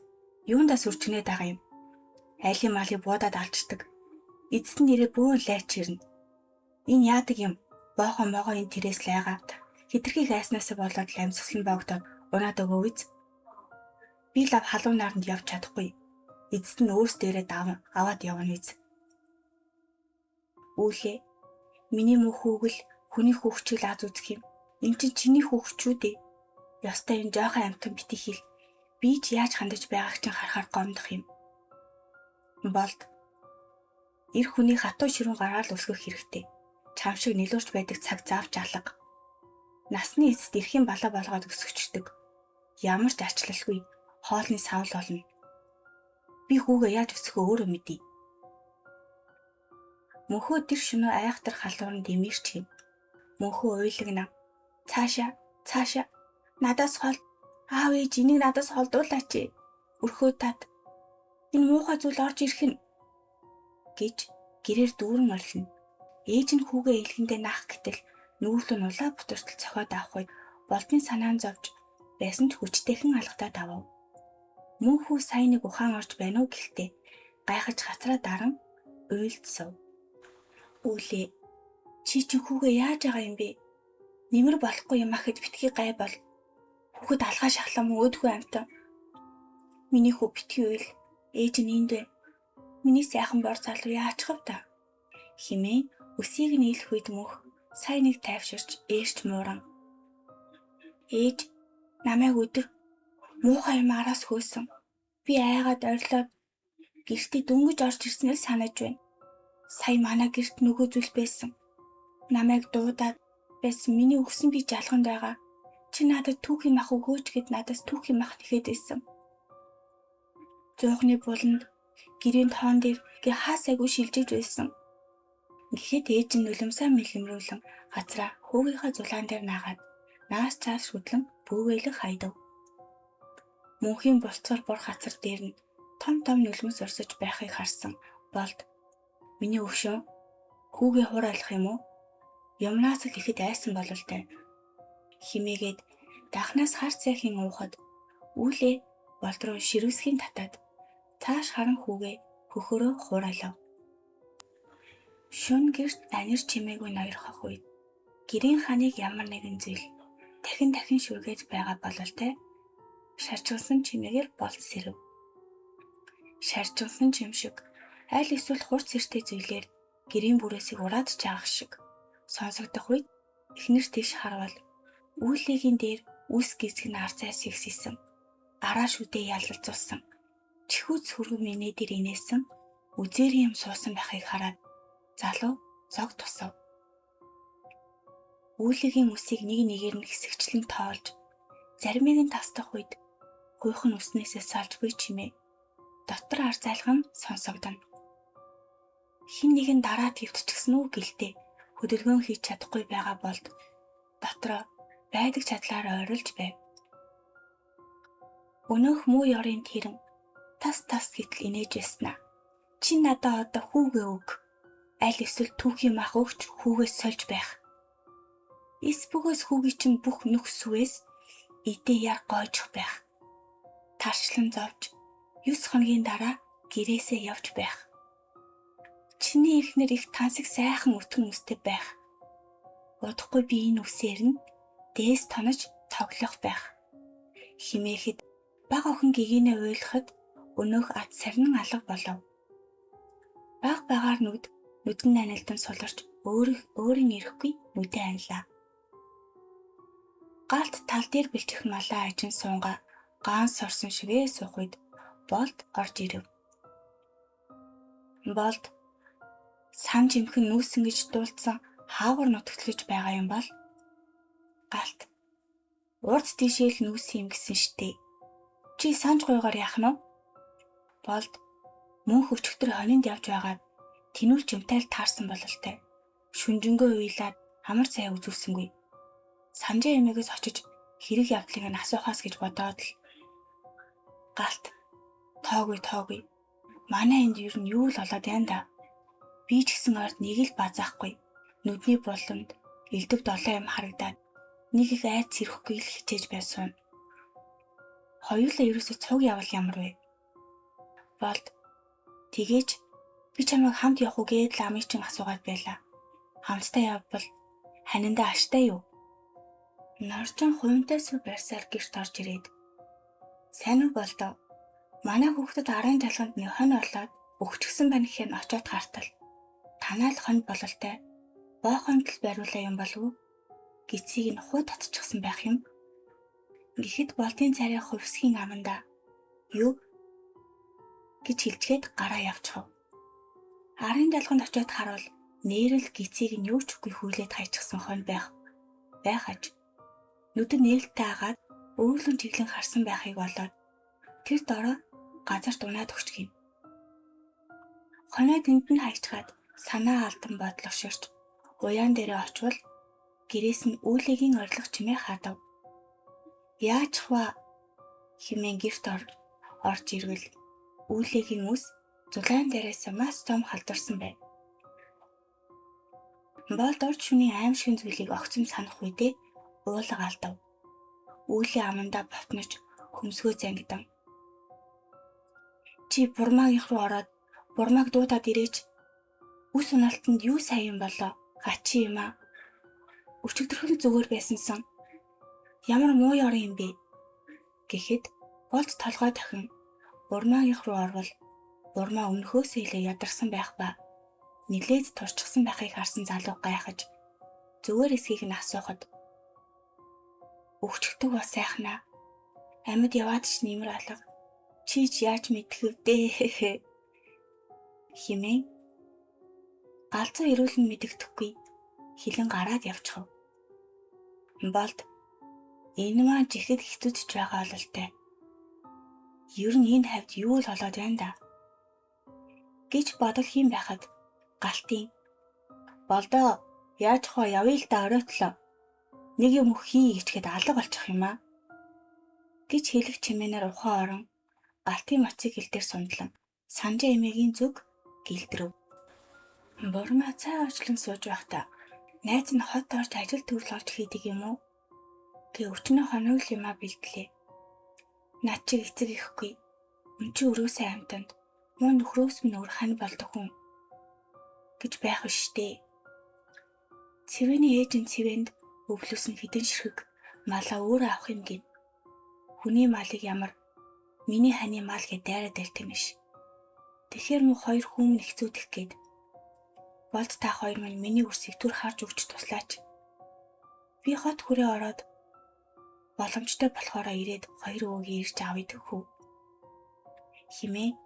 Юундаа сүрчнээд байгаа юм? Айлын малыг буудаад алчдаг. Эцэст нь ирээ бөөн лайч ирнэ. Энэ яадаг юм? Боохоо могоо энэ тэрээс лайгаа. Хитрхийг айснаас болоод амьсгалан богдоод унаад өгөө үз. Би лав халуун наранд явж чадахгүй. Эцэст нь өөрсдөө аваад явна үз. Үүлээ. Миний мөх хүүгэл хүний хүүхчийг аз үзэх юм. Энд чинь чиний хүүхчүүд ээ. Ёстой энэ жоохон амтан бити хэл. Би ч яаж хандаж байгааг чинь харахаар гомдох юм. Болд. Эр хүний хатуу ширүүн гараал өсгөх хэрэгтэй. Чам шиг нэлүүрч байдаг цаг заавч алга. Насны эцэст эрхийн балаа болгоод өсгөчдөг. Ямар ч ачлалгүй хоолны савл болно. Би хүүгээ яаж өсгөхөө өөрөө мэдээ. Мөнхөө тэр шөнөө айхтар халууранд дэмэрч хин. Мөнхөө уйлагна. Цаашаа. Надаас хол. Аав ээж энийг надаас холдуулаач. Өрхөө тат. Энэ муухай зүйл орж ирэх нь гэж гэрээр дүүрэн орлоно. Ээж нь хүүгээ илгэндээ наах гэтэл нүүрлөө нь улаа бутартал цохиод авах үед болдын санаан зовж байсан ч хүчтэйхэн алгадаад авав. Мөн хүү сайн нэг ухаан орж байна уу гэлтэй гайхаж хацраа даран уйлдсав. Үүлээ. Чи чинь хүүгээ яаж байгаа юм бэ? Нэмэр болохгүй юм ахэд битгий гай бол. Хүүхэд алгаа шахлаа мөн өөдгөө амтан. Миний хүү битгий уйл. Ээж нь энд байна. Миний сайхан бор залуу яачих вэ та? Химээ өсийг нь ийлэх үед мөх сайн нэг тайвширч ээрч мууран. Ээж намайг өдөр муухай юм араас хөөсөн. Би айгаад орилоод гэртээ дөнгөж орж ирснээр санаж байна. Сая манай гэрт нөгөө зүйл байсан. Намайг дуудаад байсан миний өгсөн би жалганд байгаа. Чи надад түүхийн мах өгөөч гэд надаас түүхийн мах нэхэд байсан. Зуухны буланд гэрийн тоон дээр хаасайгүй шилжиж байсан. Гэхдээ ээж нь нулимсаа мэлэмрүүлэн газраа хүүгийнхаа зулаан дээр наагаад наас цааш хөдлөн бүүвэлэг хайдав. Мөнхийн булцвар бор хацар дээр нь том нулимс орсож байхыг харсан Болд миний өвшөө хүүгээ хураалах юм уу? Юмнаас л ихэд айсан бололтой. Химээгээд дахнаас хар цайхийн уухад үүлээ Болд руу ширүүсхийн татаад цааш харан хүүгээ хөхөрөө хураалав. Шүн гэрт анир чимээгүй ноёрхох үед гэрийн ханыг ямар нэгэн зүйл дахин шүргээж байгаа бололтой шарчилсан чимээгээр Болд сэрэв. Шарчилсан чим шиг аль эсвэл хурц сэртэй зүйлээр гэрийн бүрээсийг ураад чаах шиг сонсогдох үед эхнэр тийш харвал үүлэгийн дээр үс гисг нь арцай сэгссэн. Араа шүдээ ялалзуулсан. Чихүүд сүргэн минээ дээр инээсэн. Үзээр юм суусан байхыг хараад залуу зог тусав. Үүлэгийн үсийг нэгээр нь хэсэгчлэн тоолж заримыг нь тасдах үед гуйхан үснээсээ салж буй чимээ дотор ар зайлган сонсогдоно. Хин нэгэн дараа твтчихсэн үү гэлтэй хөдөлгөөн хийж чадахгүй байгаа Болд дотроо байдаг чадлаараа орилж байв. Өнөөх муу ёрын тэрэн тас гэтэл инээж яснаа. Чи надаа одоо хүүгээ өг. Аль эсвэл түүхийн мах өгч хүүгээс сольж байх. Эс бөгөөс хүүгийн чинь бүх нүх сүвээс идээ яр гойжих байх. Тарчлан зовж 9 хоногийн дараа гэрээсээ явж байх. Чиний эхнэр их тансаг сайхан өтгөн үстэй байх. Удахгүй би энэ үсээр нь дээс тонож тоглох байх. Химээхэд баг охин гэгийнэ уйлахад өнөөх ад сарнин алга болов. Баг багаар нүдэн анилдан суларч өөрийн ирэхгүй нүдэн анилаа. Галт тал дээр бэлчих малаа ажин суунга гаан сорсон шивээ суух үед Болд орж ирэв. Болд сан жимхэн нүүсэн гэж дуулсан хаавар нутагтлаж байгаа юм бол галт урд тийшээл нүүсэн юм гэсэн штэ. Чи санж гойгоор яах нь вэ? Болд мөнх өчигдөр хонинд явж байгаад тэнүүрч юмтай л таарсан бололтой. Шүнжэнгөө уйлаад амар цай үзүүлсэнгүй. Санжаа эмээгээс очиж хэрэг явдлыг нь асуухаас гэж бодоод л галт тоогүй. Манай энд юу л болоод байна да. Би ч гэсэн орд нэг л базаахгүй. Нүдний буланд элдв долоо юм харагдаад нэг их айц сэрэхгүй л хичээж байсан. Хоёулаа ерөөсө цуг явал ямар вэ? Болд тэгээж би чамайг хамт явах уу гээд л амыг чинь асуугаад байлаа. Хамтдаа явбал ханиндаа аштай юу? Норжин хуймтай сүр барьсаар гэрт орж ирээд сайн уу Болдоо? Манай хүүхдэд арын талганд нэг хонь олоод өгчихсөн байна гэхээр очиод гартал. Танаа л хонь бололтой. Боо хоньтол бариулаа юм болов уу? Гисийг нь хуу татчихсан байх юм. Гэхэд Болдын царай хувьсгийн аманда юу гэж хэлжгээд гараа явчихв. Арын далганд очиод харуул нээрэл гисийг нь юу ч үгүй хүлээд хайчихсан хонь байх аж. Нүдэд нээлттэй агаад өглөн чиглэн харсан байхыг болоод тэр дороо газарт унаад өгчгийм. Хоноо тэнд нь хайчгаад санаа алдан бодлогоширч уяан дээрээ очвол гэрээс нь үүлэгийн орлого чимээ хадав. Яаж хва хэмээн гэрт орж ирвэл үүлэгийн үс зулаан дээрээс маш том халдварсан байв. Болд урд шөнийн аимшигын зүйлийг огцом санах үедээ уулга алдав. Үүлээ амандаа бовтнож хөмсгөө зангидан. Чи бурмаагийнх руу ороод бурмааг дуудаад ирээч. Үс уналтанд юу сайн юм болоо? Гачи юм аа. Өчигдөрхөн зүгээр байсансан. Ямар муу ёрын юм бэ? Гэхэд Болд толгой дахин бурмаагийнх руу орвол бурмаа өнөхөөсөө илээ ядарсан байх ба нилээд турчсан байхыг харсан залуу гайхаж зүгээр эсхийг нь асуухад өгчөгдөг бас сайхнаа. Амьд яваад ч нэмэр алга. Чи ч яаж мэдэх вэ? Химээ галзуу ирүүлэн мэдэгдэхгүй хилэн гараад явчихв. Болд энэ маань жихэд хэцүүдж байгаа бололтой. Ер нь энэ хавьд юу л болоод байна да гэж бодол хийм байхад галтын Болдоо яаж хоо явъя л да оройтлоо. Нэг юм хий гэчгээд алга болчих юм аа гэж хэлэх чимээнээр ухаан орон галтын мотоцикл дээр сундлан санжаа эмээгийн зүг гэлдрөв. Бурмаа цай уучлан сууж байхдаа найз нь хот орж ажил төрөл олж хийдэг юм уу? Гэ өчнөө хоног л юмаа бэлтлээ. Наад чи эцэг ихгүй. Өн чи өрөөсөө амтанд муу нөхрөөс минь өөр хань болдог хүн гэж байх штэ. Цэвэний ээж нь цэвэнд өвлөсөн хідэн ширхэг малаа өөрөө авах юм гин. Хүний малыг ямар миний ханы мал гэж дайраад байлт юм биш. Тэгэхээр мөн хоёр хүн нэгцүүдэх гээд Болд та хоёр минь миний үрсийг түр харж өгч туслаач. Би хот хүрээ ороод боломжтой болохоор ирээд хоёр өвөгийг ирж авъя дөхөө. Химээ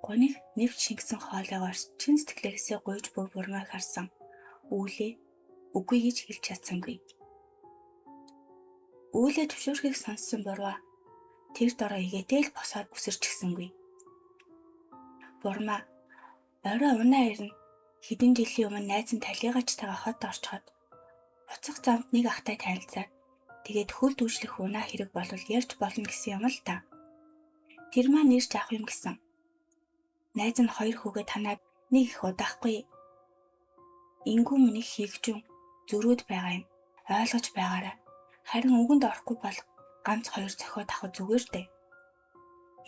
гоник нэвч шингэсэн хоолойгоор чин сэтгэлээсээ гуйж буй бурмааг харсан. Үүлээ үгүй гэж хэлж чадсангүй. Үүлээ төвшөөрхийг сонссон бурмаа тэр дороо игээтэл босоод үсэрчихсэнгүй. Бурмаа орой унаа ирнэ. Хэдэн жилийн өмнө найз нь талигаж тагаа хот орчход Уцах замд нэг ахтай танилцаад тэгээд хөл дүүжлэх унаа хэрэг болвол ярьж болно гэсэн юм л та. Тэр маань ирж авах юм гэсэн. Найз нь 2 хүүгээ танаад нэг их удаахгүй. Ингүү минийг хийгжүүн зөрөөд байгаа юм. Ойлгож байгаарай. Харин үгэнд орохгүй бол ганц 2 зохио тавах зүгээр дээ.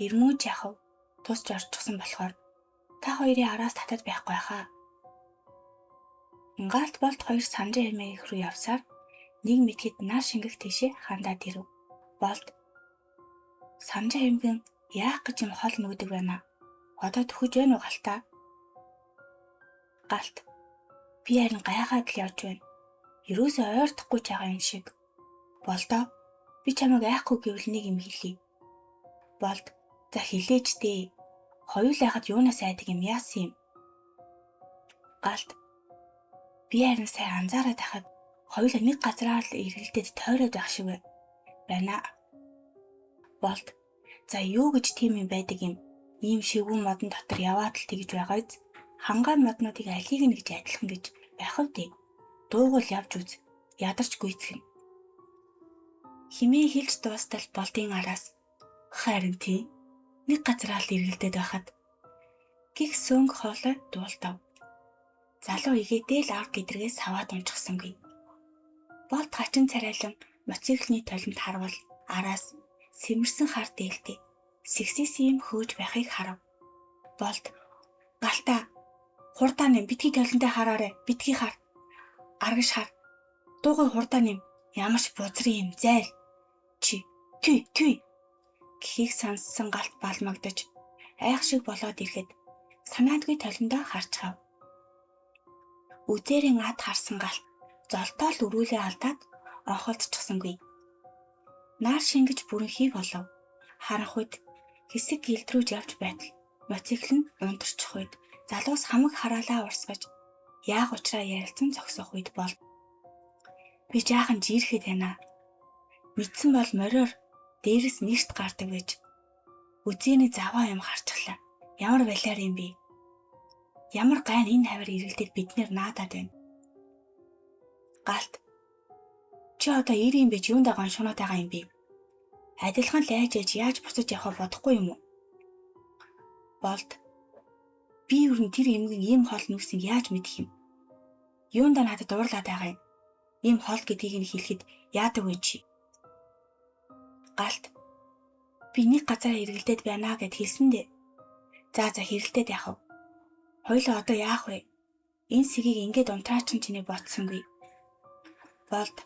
Ирмүүж яхав тусч орчихсон болохоор та хоёрын араас татаад байхгүй хаа. Галт болт 2 санжаа эмээ их рүү явсаар нэг мэтгэд нар шингэх тийшээ хандаад ирэв. Болт санжаа эмгэн яах гэж юм хол нүгдэг байна. Одоо төхөж байна уу галтаа? Галт би харин гайхаад л явж байна. Ерөөсөө ойртохгүй ч байгаа юм шиг. Болдоо би чамайг айхгүй гэвэл нэг юм хэлье. Болд за хэлээч дээ. Хоёул яхад юунаас айдаг юм яасан юм? Галт би харин сайн анзаараад байхад хоёулаа нэг газараар л эргэлдээд тойроод байх шиг байна. Болд за юу гэж тийм юм байдаг юм? Ийм шивгүүн модон дотор яваад л тэгж байгаа биз? Хангаан моднуудыг алийг нь гэж адилхан гэж байх вэ дээ. Дуугал явж үз. Ядарч гүйцгэн. Химээ хэлж дуустал болдын араас харин тийм нэг газараа л эргэлдээд байхад гих сөнг хоолой дуулдав. Залуу игээдэл арга гэдрэгээс саваад унчихсангүй. Болт хачин царайлан моциклны толинд харвал араас сэмэрсэн хар дээлтэй сэгсэс юм хөөж байхыг харав. Болт галтаа хурдаа нэм битгий толиндоо хараарэ. Битгий хар. Аргаш хар. Дуугай хурдаа нэм. Ямарч бузрын юм зайл. Чи түй гэхийг сонссон галт балмагдаж айх шиг болоод ирэхэд санаадгүй толиндоо харчхав. Үзээрэн ад харсан галт золтоо л өрүүлээ алдаад онхолдчихсангүй. Наар шингэж бүрэнхий болов. Харах үед хэсэг гэлтрүүж явж байтал моцикл нь унтарчих үед залуус хамаг хараалаа урсгаж яах учраа ярилцсан зогсох үед бол би жаахан жирэхэд байна. Мэдсэн бол мориор дээрээс нэрт гардаг гэж. Үзээний заваа юм харчихлаа. Ямар балиар юм бэ? Ямар гайн энэ хавар ирэлдээд биднэр наадаад байна. Галт чи одоо ир юм бэ? Юундаа гоншгоноод байгаа юм бэ? Адилхан л яаж яаж буцаж явах бодохгүй юм уу? Болд би юу н тэр эмгэн ийм хол нүсийг яаж мэдэх юм? Юундаа надад дуурлаад байгаа юм? Ийм хол гэдгийг нь хэлэхэд яадаг вэ чи? Галт би нэг газар эргэлдээд байна гэд хэлсэн дээ. За хэрэлдээд яах вэ? Хоёлоо одоо яах вэ? Энэ сэгийг ингээд унтраачин чиний ботсонгүй. Болд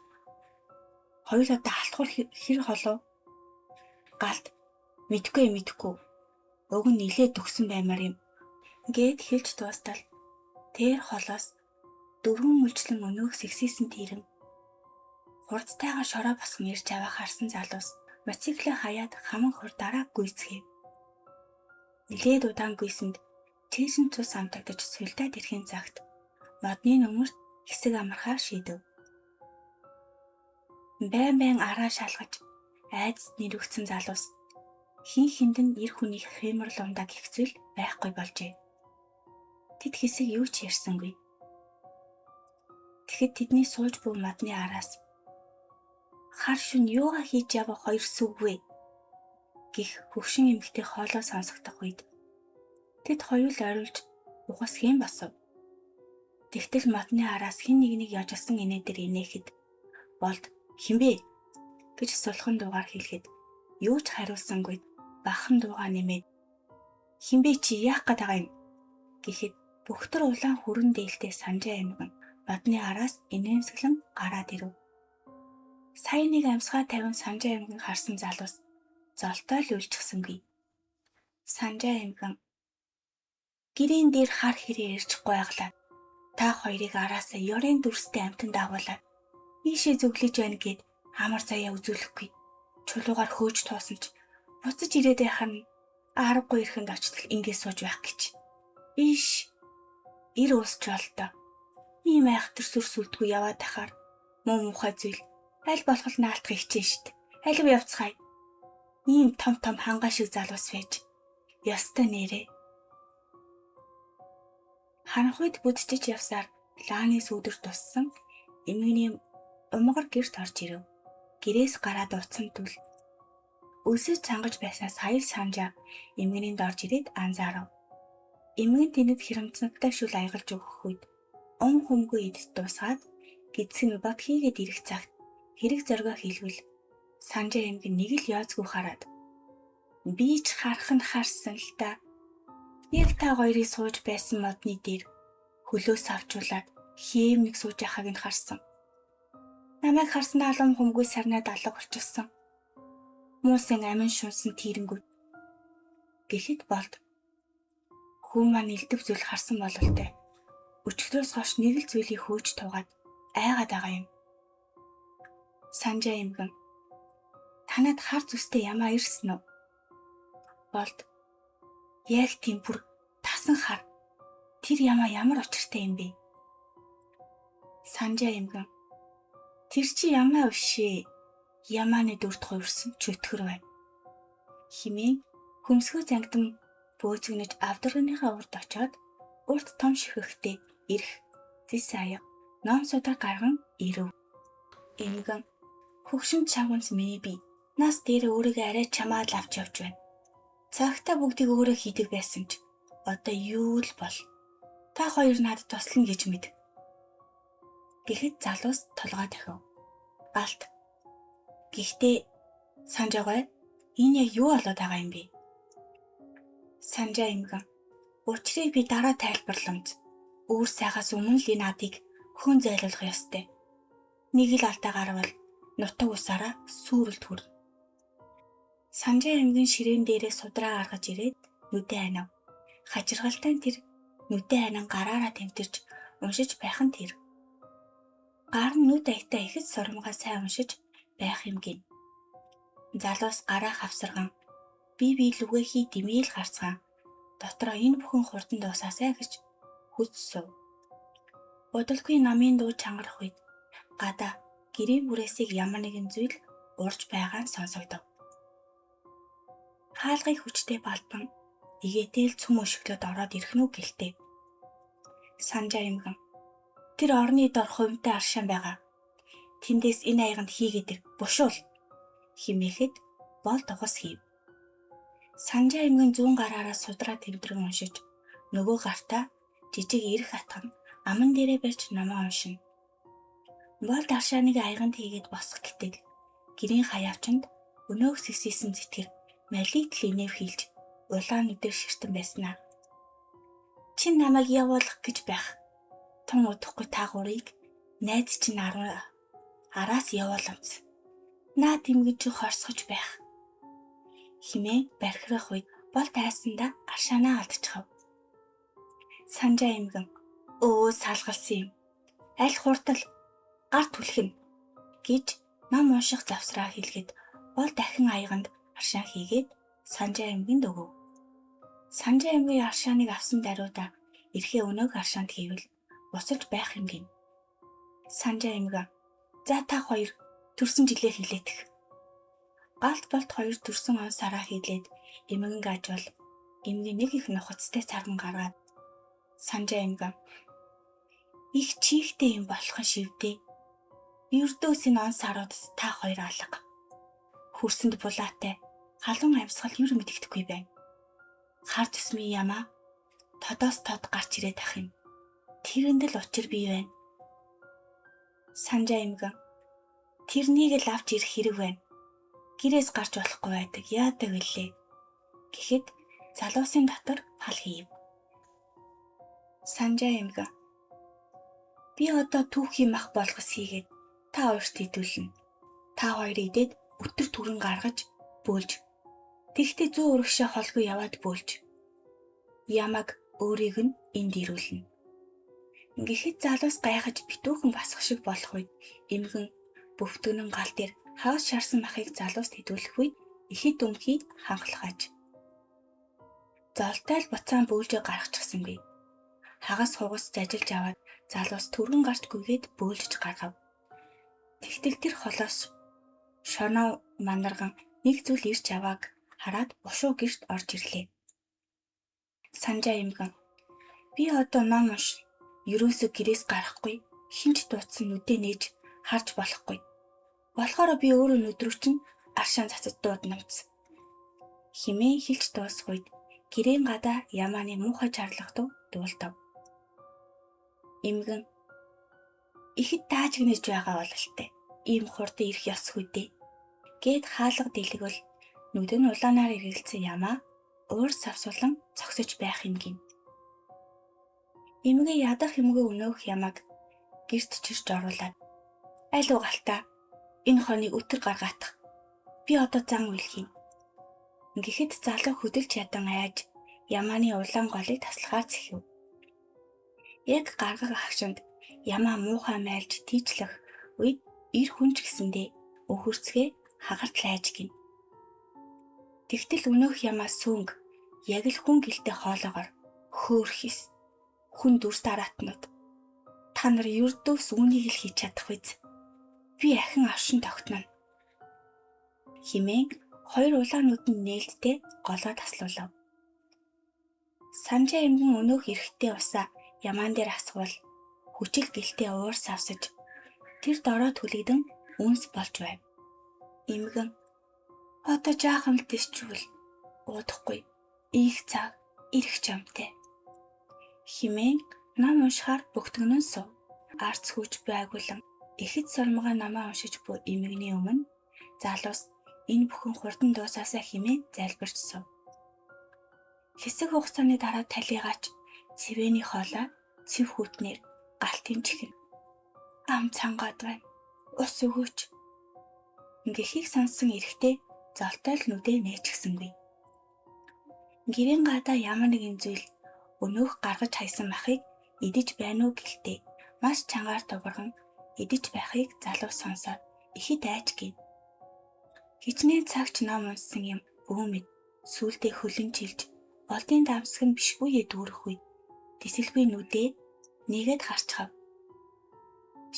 хоёул одоо халтхуур хэр холов? Галт мэдхгүй. Уг нь нилээд төгсөн баймаар юм. Гээд хэлж дуустал тэр холоос 4 мөлчлэн өнөөх сэгсийсэн тэрэн хурдтайгаа шороо босгон ирж аваа харсан залуус моциклээ хаяад хаман хурдаараа гүйцгээв. Нилээд удаан гүйсэнд чийсэн цус амтагдаж сүлдээд ирэхин цагт модны нөмөрт хэсэг амархаар шийдэв. Байн араа шалгаж айдас нэрвэгцэн залуус хин хиндэн ир хүнийх хэмэр лундаг хэвцэл байхгүй болжээ. Тэд хэсэг юу ч ярьсангүй. Тэгэхэд тэдний сууж буй модны араас хар шүн юугаа хийж явах хоёр сүгвэ гих хөвшин эмэгтэй хоолой сонсогдох үед тэд хоёул ойруулж ухас хэм босов. Тэгтэл модны араас хин нэгнийг яжсан инээдэр инээхэд болд хинбэ гэж сулхан дуугаар хэлэхэд юу ч хариулсангүй бахан дуугаа нэмээд хинбэ чи яах гээд байгаа юм гэхэд бөхтөр улаан хүрэн дээлтэй санжаа эмгэн модны араас инээмсэглэн гараад ирэв. Сая нэг амьсгаа тавин санжаа эмгэн харсан залуус золтой л үлчихсэнгүй. Санжаа эмгэн гэрийн дээр хар хэрэг ирчихгүй байглаа. Та хоёрыг араасаа ёрын дүрстэй амтанд агуулаад ийшээ зөвлөж байна гэд амар заяа үзүүлэхгүй. Чулуугаар хөөж туусан ч буцаж ирээд байхад аргагүй ирэхэнд очтол ингэ сууж байх гэж. Иш ир уусч болдоо. Ийм айхтар сүр сүлдгүй яваад тахаар муу мухай зүйл аль болох наалтах хичээн штт. Алив явцгаая. Ийм том хангаа шиг залуус байж. Ястай нэрээ. Ханхуйд бүдчиж явсаар лааны сүудэр туссан эмгэний Умгар гэрт орж ирэв. Гэрээс гараад уцсан түл өлсөж цангаж байснаас хаял санжаа эмгэнийнд орж ирээд анзаарав. Эмгэн тэнд хэрэмцэнтэй шүл аягалж өгөх үед humгүй идэж дуусгаад гидсэг нь бод хийгээд ирэх цагт хэрэг зоргоо хийлгэл санжаа эмгэн нэг л яоцгүй хараад би ч харах нь харсан л та. Яг та хоёрыг сууж байсан модны дээр хөлөөс авчуулаад хиймэг сууж яхаг нь харсан. Намайг харснаа humгүй сарнаад алга болчихсон. Муусан амин шунсан тийрэнгүүд гэхэд болд. Хүн маань элдв зүйл харсан бололтой. Өчигдрөөс хойш нэг л зүйлийг хөөж туугаад айгаад байгаа юм. Санжаа эмгэн танад хар зүстэй ямаа ирсэн үү? Болд. Яг тийм бүр тасан хар. Тэр ямаа ямар учиртай юм бэ? Санжаа эмгэн тэр чи ямаа өвшээ. Ямааны дүрд хувирсан чөтгөр байна. Химээ хөмсгөө зангидсан бөөцгөнөж авдарганыхаа урд очоод урт том ширхэгтэй ирэх зис аяа ном судар гарган ирэв. Эмгэн хөгшин чавганс миний би нас дээр өөрийгөө арай чамаад авч явж байна. Цагтаа бүгдийг өөрөө хийдэг байсан ч одоо юу л бол. Та хоёр надад туслана гэж мэд. Гэхэд залуус толгой дахив. Галт. Гэхдээ санжаагаа энэ яг юу болоод байгаа юм бэ? Санжаа эмгэн учрыг би дараа тайлбарламж. Өөр сайхаас өмнө л энэ адыг хүн зайлуулах ёстой. Нэг л алдаа гарвал нутаг усаараа сүрэлт хүр. Санжаа эмгэн ширээн дээрээ судраа гаргаж ирээд нүдэ анав. Хажиргалтай тэр нүдэ анан гараараа тэмтэрч уншиж байх нь тэр. Гар нь нүд аятаа ихэд соромгоо сайн уншиж байх юм гин. Залуус гараа хавсарган би лүгээ хий димээл гарцгаан дотроо энэ бүхэн хурдан дуусаасай гэж хүсв. Бодолгүй намын дуу чангарах үед гадаа гэрээ бүрээсийг ямар нэгэн зүйл урж байгаа нь сонсогдов. Хаалгыг хүчтэй балбан игээтэл цөм өшөглөд ороод ирэх нүг гэлтэй. Санжаа эмгэн тэр орны дор хувимтай аршаан байгаа. Тэндээс энэ аяганд хийгээд бушуул химээхэд бол тогос хийв. Санжаа эмгэн зүүн гараараа судраа тэмдрэн уншиж нөгөө гартаа жижиг эрх атган аман дээрээ барьж намаа уншина. Бол даршааныг аяганд хийгээд босох гэтэл гэрийн хаяавчанд өнөөх сэсийсэн зэтгэр малитл инэв хийлж улаан нүдээр ширтэн байснаа. Чи намайг явуулах гэж байх. Тун удахгүй та гурыг найз чинь араас явууламц. Наа дэмгэж хорсгож байх. Химээ бархирах үед бол тайсандаа аршаанаа алдчихав. Санжаа эмгэн салгалсан юм. Аль хурдл гар түлхэн гэж нам унших завсраа хийлгээд бол дахин аяганд аршаан хийгээд санжаа эмгэнд өгөв. Санжаа эмгийн аршааныг авсан даруйда эрхээ өнөөх аршаанд хийвэл буцаж байх юм гин. Санжаа эмгэн за та хоёр төрсөн жилээ хилээтэх. Галт болт хоёр төрсөн он сараа хийлээд эмгэн гажвал эмгэн нэг их нухацтай цаган гаргаад санжаа эмгэн их чийхтэй юм болох нь шивдээ. Ердөөс энэ он сарууд та хоёр алга. Хөрсөнд булаатай халуун амьсгал юу мэдэгдэхгүй байна. Хар төсмийн ямаа тодоос тод гарч ирээд ах юм. Тэрэнд л учир бий байна. Санжаа эмгэн тэрнийг л авч ирэх хэрэг байна. Гэрээс гарч болохгүй байдаг. Яадаг вүлээ. Гэхэд залуусын дотор фал хийв. Санжаа эмгэн би одоо түүхийн мах болгос хийгээд та хоёрт идэвлэн. Та хоёр идээд өтөр түрэн гаргаж бөөлж. Тэгтээ 100 өргөшөө холгүй яваад бөөлж. Ямаг өөрийг нь энд ирүүлнэ. Гэхэд залуус гайхаж битүүхэн басах шиг болох үед эмгэн бөвтгөнөн гал дээр хагас шарсан махыг залууст хэдүүлэх үед ихэд өмхий хангалахаж. Золтой л буцаан бөөлжө гаргачихсангүй. Хагас хугас зажилж аваад залуус түргэн гарч гүйгээд бөөлж гаргав. Тэгтэл тэр холоос шоноо манарган нэг зүйл ирж авааг хараад бушуу гэрт орж ирлээ. Санжаа эмгэн би одоо ном унш. Ерөөсө гэрээс гарахгүй хинч дуудсан нүдэ нээж харж болохгүй. Болохоор би өөрөө нүдрүү чинь аршаан цацад дууднамц. Химээ хэлж дуусах үед гэрийн гадаа Ямааны муухай чарлагдав дуулдав. Эмгэн ихэд дааж гинэж байгаа бололтой. Ийм хурдан ирэх ёсгүй дээ. Гээд хаалга дэлгвэл нүд нь улаанаар эргэлзсэн Ямаа уур савсуулан зогсож байх юм гин. Эмгэн ядах эмгэн өнөөх Ямааг гэрт чирч оруулаад аль уу галтаа энэ хоныг өтөр гаргаатах. Би одоо зан үйлхий. Гэхэд залуу хөдөлж ядан айж Ямааны улаан голыг таслахаар зэхив. Яг гаргах агшинд Ямаа муухай майлж тийчлэх үед ир хүнч гэсэндээ өхөрцгээ хагарт лайж гин. Тэгтэл өнөөх Ямаа сүнг яг л хүн гэлтэй хоолоогоор хөөрхис хүн дүрс дараатнууд та нар юрдөөс үүнийг л хийж чадах биз. Би ахин авшин тогтно. Химээ хоёр улаанууд нь нээлттэй голоо таслуулав. Санжаа эмгэн өнөөх эрэхтэй усаа Ямаан дээр асуул хүчил гэлтэй уур савсаж тэр дороо түлэгдэн үнс болж байв. Эмгэн одоо жаахан л дэсчвэл уудахгүй их цаг ирэх жамтай. Химээ ном уншихаар бөгтгөнөн сув. Арц хүч байгуулан ихэд сормогоо намаа уншиж буй эмгэний өмнө залуус энэ бүхэн хурдан дуусаасаа химээ залбирч сув. Хэсэг хугацааны дараа талигаач цэвэний хоолой цэв хүтнэр галтын чихэн ам цангаад байна. Ус өгөөч. Гэхийг сонсон эрэхтэй золтой л нүдээ нээчихсэнгүй. Гэрийн гадаа ямар нэгэн зүйл өнөөх гаргаж хайсан махыг идэж байна уу гэлтэй маш чангаар дуурган идэж байхыг залуу сонсоод ихэд айж гин. Хичнээн цагч ном унссан юм бөөмэд сүулдэ хөлөн жилж болдын дамсаг нь бишгүйе дүүрэх үед тэсэлгүй нүдээ нэгэд харчхав.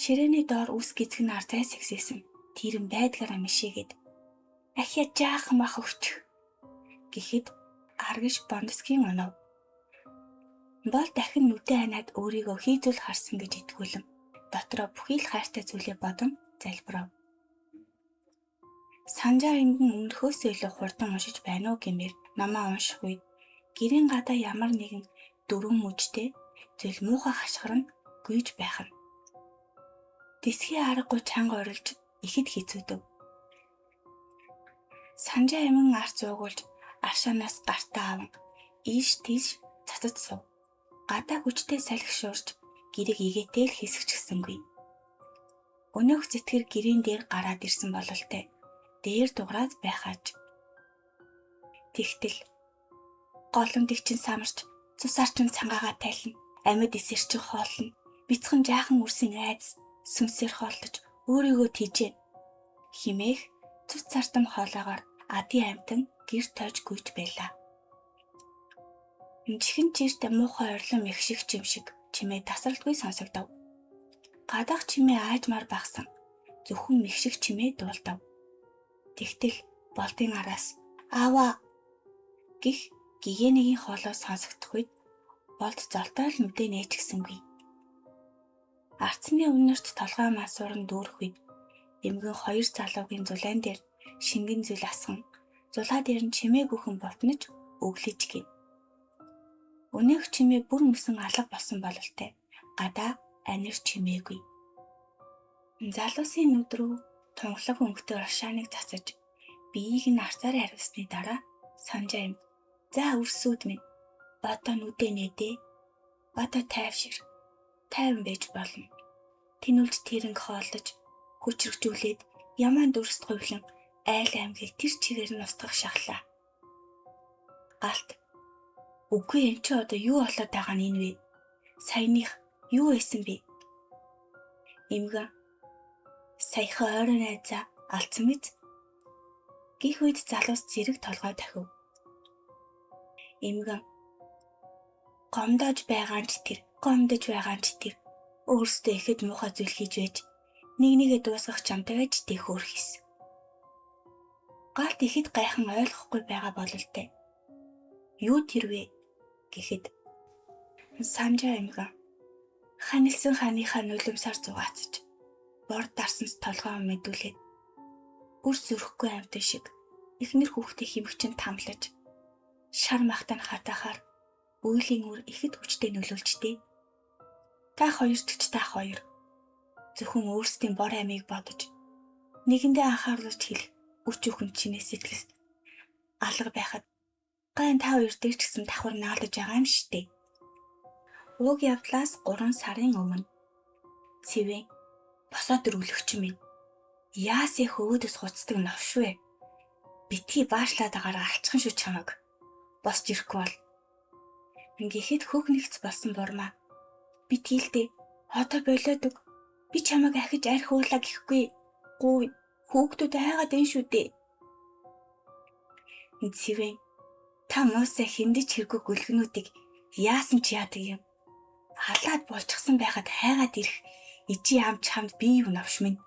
Ширээний доор үс гизгэн арзай сэгсээсэн тэрэн байдгаараа мишээгээд ахиа жаахан мах өвчих гэхэд аргиш бондсгийн онов. Бол дахин нүдээ ханаад өөрийгөө хийзүүл харсан гэж итгүүлэн дотроо бүхий л хайртай зүйлээ бодон залбирав. Санжаа эмгэн өмнөхөөсөө илүү хурдан уншиж байна уу гэмээр намаа унших үед гэрийн гадаа ямар нэгэн дөрвөн мүжтэй зүйл муухай хашгиран гүйж байх нь. Дэсгийн аргагүй чанга урилж ихэд хэцүүдэв. Санжаа эмгэн арц уугуулж аршаанаас гартаа аван ийш тийш цацаж сув. Гадаа хүчтэй салхи шуурч гэрийг игээтэй л хэсэгчсэнгүй. Өнөөх зэтгэр гэрийн дээр гараад ирсэн бололтой дээр дуграад байхаач. Тэгтэл голомдыг чинь самарч цусаар чинь цангаагаа тайлна. Амьд эсэр чинь хоолно. Бяцхан жаахан үрсэн айц сүнсээр хооллож өөрийгөө тийжээ. Химээх цус цартам хоолоогоор адын амьтан гэр тойж гүйж байлаа. Чихэн чирт муухай орлон мэгших чимшиг чимээ тасралтгүй сонсогдов. Гадах чимээ аажмаар багсан. Зөвхөн мэгших чимээ дуулдав. Тэгтэл болдын араас аава гих гигэнэгийн хоолой сонсогдох үед болд золтой л нүдээ нээчихсэнгүй. Арцны өмнөрт толгой масуурн дүүрэх үед эмгэн хоёр залуугийн зулаан дээр шингэн зүйл асган зулаа дээр нь чимээ бүхэн бутнаж өглөж гин. Өнөөх чимээ бүр мөсөн алга болсон бололтой гадаа анир чимээгүй. Залуусын нүд рүү тунгалаг өнгөтэй уршааныг засаж биеийг нь арцаар хариулсны дараа Санжаа эм за өрсүүд минь одоо нүдээ нээдээ. Одоо тайвшир. Тайван байж болно. Тэнүүлж тэрэнг хооллож хүчрэгжүүлээд Ямаан дүрст говьлон айл аймгийг тэр чигээр нь устгах шахлаа. Галт үгүй энэ ч одоо юу болоод байгаа нь энэ вэ? Саяных юу байсан бэ? Эмгэн саяхан ойрын найзаа алдсан мэт. Гэх үед залуус зэрэг толгой дахив. Эмгэн гомдож байгаа ч тэр өөрсдөө ихэд муухай зүйл хийж байж нэгнийгээ дуусгах чамтайгаа ч тийх өөрхис. Галт ихэд гайхан ойлгохгүй байгаа бололтой. Юу тэр вэ гэхэд Санжаа эмгэн ханилсан ханыхаа нулимсаар зугаацж бор дарсанс толгоо мэдүүлээд үр сүрэхгүй амьтан шиг эхнэр хүүхдээ хэмгчин тамлаж шар махтан хатахаар үйлийн үр ихэд хүчтэй нөлөөлжтэй. Та хоёр ч та хоёр зөвхөн өөрсдийн бор амийг бодож нэгэндээ анхааруулж хэлэх өч өхөн чинээс сэтгэл алга байхад гайн та хоёр дээр ч гэсэн давхар наалдаж байгаа юм шттэ. Уг явдлаас 3 сарын өмнө Цэвэн босоод өргөлөгч минь яас их өөдөөс хуцдаг новшвэ. Битгий баашлаад агаар алчхан шүү чамаг. Босч ирэхгүй бол. Ингээд хөг нэгц болсон бурмаа. Би тийлдээ одоо болоод өг. Би чамаг ахиж арх уулаа гэхгүй. Гуй хүүхдүүд айгаад энэ шүү дээ. Цэвэн та моосаа хиндэж хэрэггүй гөлгнүүдийг яасан ч яадаг юм. Халаад болчихсон байхад хайгаад ирэх ижи амч хамт би юу навш минь.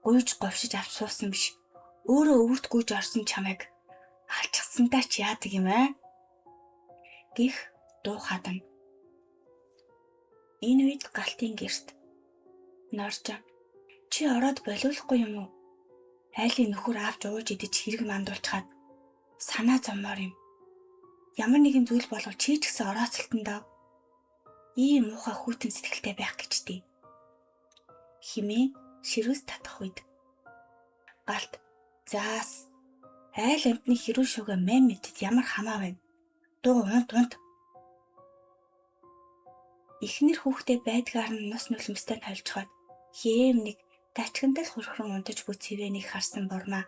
Гуйж говшиж авч суусан биш. Өөрөө өвөрт гүйж орсон чамайг алчсандаа ч яадаг юм аа. Гэх дуу хадна. Энэ үед галтын гэрт Норжон чи ороод болиулахгүй юм уу? Айлын нөхөр авч ууж идэж хэрэг мандуулчаад санаа зовмоор юм. Ямар нэгэн зүйл болов чи ч гэсэн орооцолтон доо. Ийм муухай хүүтэн сэтгэлтэй байх гэжтэй. Химээ ширүүс татах үед галт заас айл амтны хэрүүн шугаа мэм мэтэд ямар хамаа вэ? Дуу унт. Эхнэр хүүхдээ байдгаар нь нус нулимстай тольжхоод хээм нэг тачхантай хурхран унтаж буй Цэвэнийг харсан бурмаа.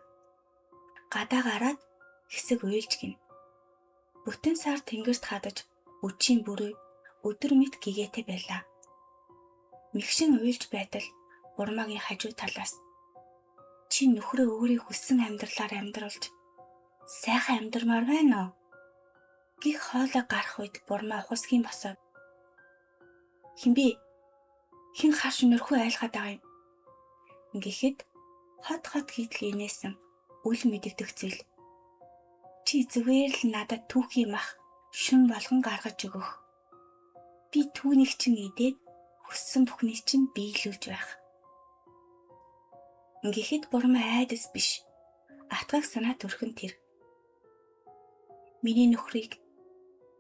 Гадаа гараад хэсэг уйлж гин. Бүтэн сар тэнгэрт хадаж үчийн бүрүй өдөр мэт гэгээтэй байлаа. Мэгшин уйлж байтал бурмаагийн хажуу талаас чи нөхрөө өөрийн хүссэн амьдралаар амьдруулж сайхан амьдрмаар байна уу? Гэх хоолой гарах үед бурмаа ухасхийн босоод хинбэ? Хин хаш нөрхөө айлгаад байгаа юм. Ингээд хот хийдэл инээсэн үл мэдэгдэх зүйл. Чи зүгээр л надад түүхий мах шүн болгон гаргаж өгөх. Би түүнийг чинь идээд хүссэн бүхний чинь биелүүлж байх. Ингээд бурмаа айдас биш. Атгах санаа төрхөн тэр. Миний нөхрийг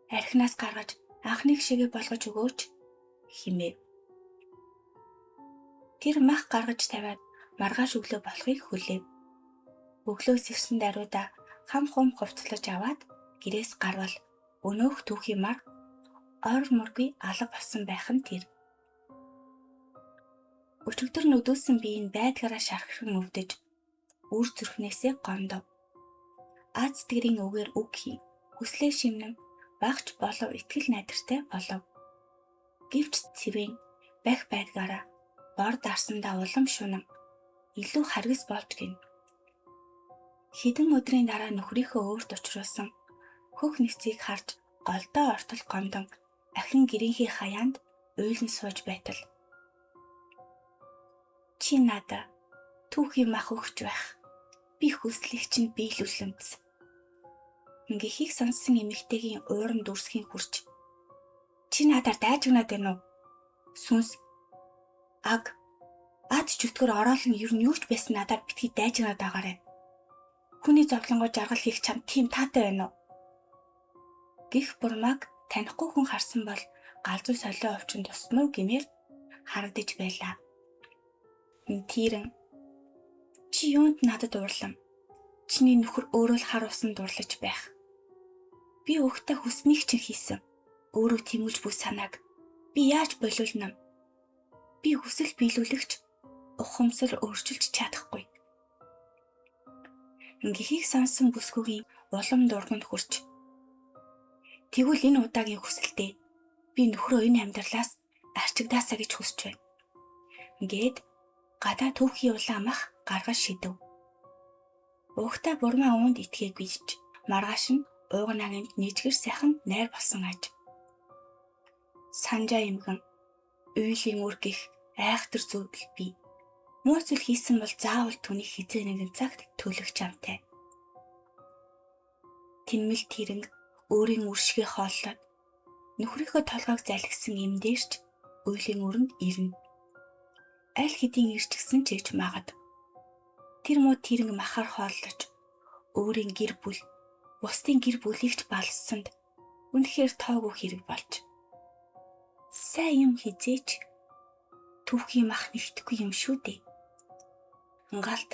архинаас гаргаж анхныг шигээ болгож өгөөч химээ. Тэр мах гаргаж тавиад маргааш өглөө болохыг хүлээв. Өглөөс ирсэн даруйда хам хувцлаж аваад гэрээс гарвал өнөөх түүхий мар ор мөргүй алга болсон байх нь тэр. Өчигдөр нүдүүлсэн биеийн байдгаараа шархран өвдөж үр зүрхнээсээ гомдов. Аз сэтгэрийн үгээр үг хий. Хүслээ шимнэн багч болов итгэл найдвартай болов. Гэвч Цэвэн байх байдгаараа бор дарсандаа улам шунан илүү харгас болж гин. Хэдэн өдрийн дараа нөхрийнхөө өөрт учруулсан хөх нэгцийг харж голдоо ортол гомдон ахин гэрийнхээ хаяанд уйлан сууж байтал чи надаа түүхий мах өгч байх. Би хүслийг чинь биелүүлэмц. Ингээхийг сонссон эмэгтэйгийн уурам дүрсхийн хурч. Чи надаар дайжгнаад байна уу? Сүнс ад чөтгөр ороолон ер нь юу ч байсан надаар битгий дайжгнаад байгаарай. Хүний зовлонгоо жаргал хийх чам тийм таатай байна уу? Гэх бурмааг танихгүй хүн харсан бол галзуу солио овчин туснуу гэмээр харагдаж байлаа. Тэрэн чи юунд надад уурлам? Чиний нөхөр өөрөө л хар усан дурлаж байх. Би өгтөө хүснийг чинь хийсэн. Өөрөө тэмүүлж бүс санааг би яаж болиулна? Би хүсэл биелүүлэгч ухамсар өөрчилж чадахгүй. Ингээхийг сонсон бүсгүйгийн улам дурганд хүрч. Тэгвэл энэ удаагийн хүсэлтэй би нөхрөө энэ амьдралаас арчигдаасаа гэж хүсэж байна. Ингээд гадаа түүхий улаан мах гаргаж шидэв. Уухта бурмаа уунд итгээгүй ч маргааш нь уугнаагийн нийцгэр сайхан найр болсон аж. Санжаа имгэн үйлийн үр гих айхтар зүудэл би. Мууцл хийсэн бол заавал түүний хизээ нэгэн цагт төлөх чамтай. Тэнмэл тэрэнг өөрийн үршгээ хооллоод нөхрийнхөө толгойг залгисан эмдээрч үйлийн үрэнд ирнэ. аль хэдийн ирчихсэн ч гэж магад. Тэр муу тэрнг махаар хооллож өөрийн гэр бүл, бусдын гэр бүлийг ч балссанд үнэхээр тоогүй хэрэг болж. Сайн юм хизээч түүхийн мах нэгтгэхгүй юм шүү дээ. Галт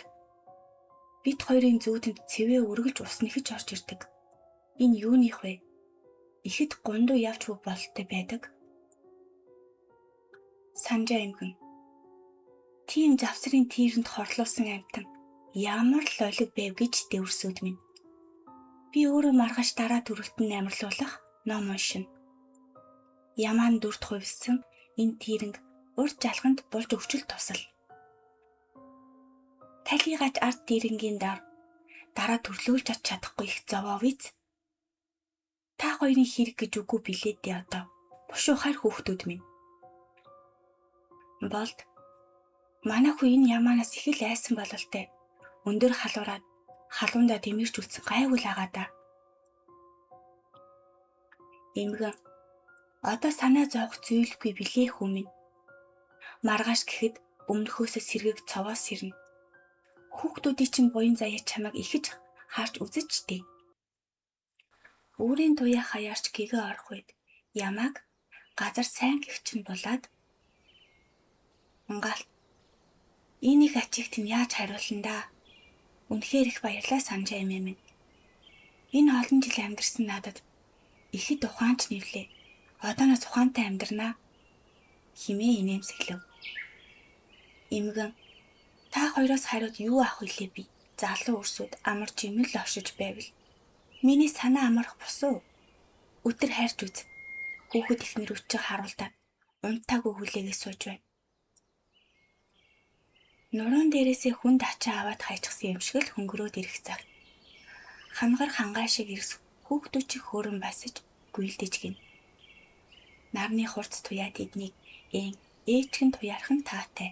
бид хоёрын зүүдэнд цэвээ үргэлж ус нэхэж орж ирдэг. Энэ юуных вэ? Ихэд гондоо явж буй бололтой байдаг. Санжаа эмгэн. Тийм завсрын тийрэнд хорлуулсан амьтан ямар л олиг байв гэж дэврсүүд минь. Би өөрөө маргааш дараа төрөлтөнд амарлуулах ном уншина. Ямаан дүрт хувьсан энэ тийрэнг урд жалганд болж өвчл тусал. Талигаач ард дэрэнгийн дараа төрлөөлж чадахгүй их зовоо биз. Та хоёрын хэрэг гэж үгүй билээ дээ одоо. Бушуу хайр хүүхдүүд минь. Болд манай хүү энэ ямаанаас их л айсан бололтой. Өндөр халуураад халуундаа тэмэрч үлдсэн гайвал агаа да. Эмгэн одоо санаа зовох зүйлгүй билээ хүү минь. Маргааш гэхэд өмнөхөөсөө сэргийг цовоос ирнэ. Хүүхдүүдийн чинь буян заяа чамайг ихэж харж үзэж дээ. Өөрийн туяа хаяарч гэгээ орох үед ямааг газар сайн гихчин булаад Гаал энийг ачигт нь яаж хариулна да? Үнэхээр их баярлаа Санжаа эмээ минь. Энэ олон жил амьдарсан надад ихэд ухаанч нэвлээ. Одооноос ухаантай амьдрнаа химээ инээмсэглэв. Эмгэн та хоёроос хариуд юу авах вүлээ би? Залуу өрсөд амар жимэл овшиж байвал. Миний санаа амарх босуу. Өтөр хайрч үз. Хүүхэд ихнэр өчөг харуулдаад унтаагүй хүлээгээ сууж байна. Нуруунд дээрээсээ хүнд ачаа аваад хайчихсан юм шиг л хөнгөрөөд ирэх цагт хангар хангаа шиг ирс хүүхдүүчиг хөөрөн басаж гүйлдэж гин. Нарны хурц туяа тэднийг ээжхэн туяархан таатай.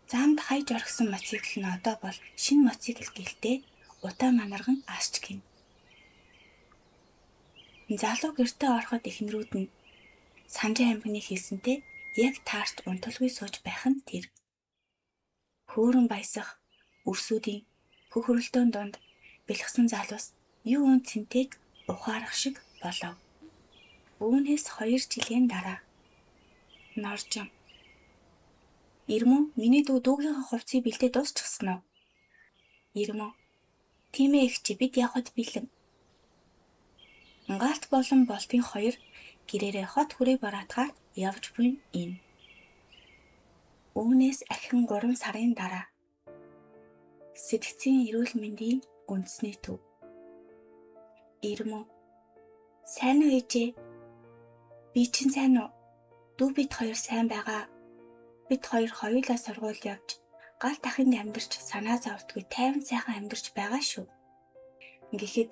Замд хайж орхисон мотоцикл нь одоо бол шинэ мотоцикл гэлтэй утаа манарган асч гин. Залуу гэртээ ороход эхнэрүүд нь Санжаа эмгэний хэлсэнтэй яг таарч унталгүй сууж байх нь тэр. Хөөрөн баясах өрсүүдийн хөхөрлөлтөөн донд бэлгсэн залуус юу өн цэнтэйг ухаарах шиг болов. Үүнээс 2 жилийн дараа Норжин Ирмэн миний дүүгийнхээ хувцсыг бэлдээ дуусчихсан уу? Ирмэн тийм ээ их чи бид явхад бэлэн. Галт болон болтын 2 гэрээрээ хот хүрээ бараатгаар явж буй энэ. Үүнээс ахин 3 сарын дараа сэтгцийн эрүүл мэндийн үндэсний төв. Ирмэн сайн уу ээжээ? Би чинь сайн уу? Дүү бид 2 сайн байгаа. Бид 2 хоёулаа сургууль явж галт ахынд амьдарч санаа зовдгүй тайван сайхан амьдарч байгаа шүү. Гэхдээ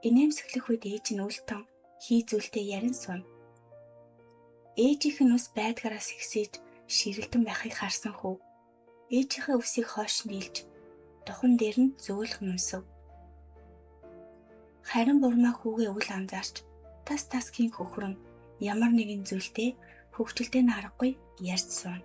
инээмсэглэх үед ээж нь үлтэн хий зүйлтэй ярин суун. Ээжийнх нь ус байдгараас ихсэж ширэлтэн байхыг харсан хүү. Ээжийнхээ үсийг хоош нийлж духан дээр нь зөөлх нүнсв. Харин бурмаа хүүгээ үл анзаарч тас тасгийн хөхрөн ямар нэгэн зүйлтэй хөвгчлөлтэй нь аргагүй ярьж суун.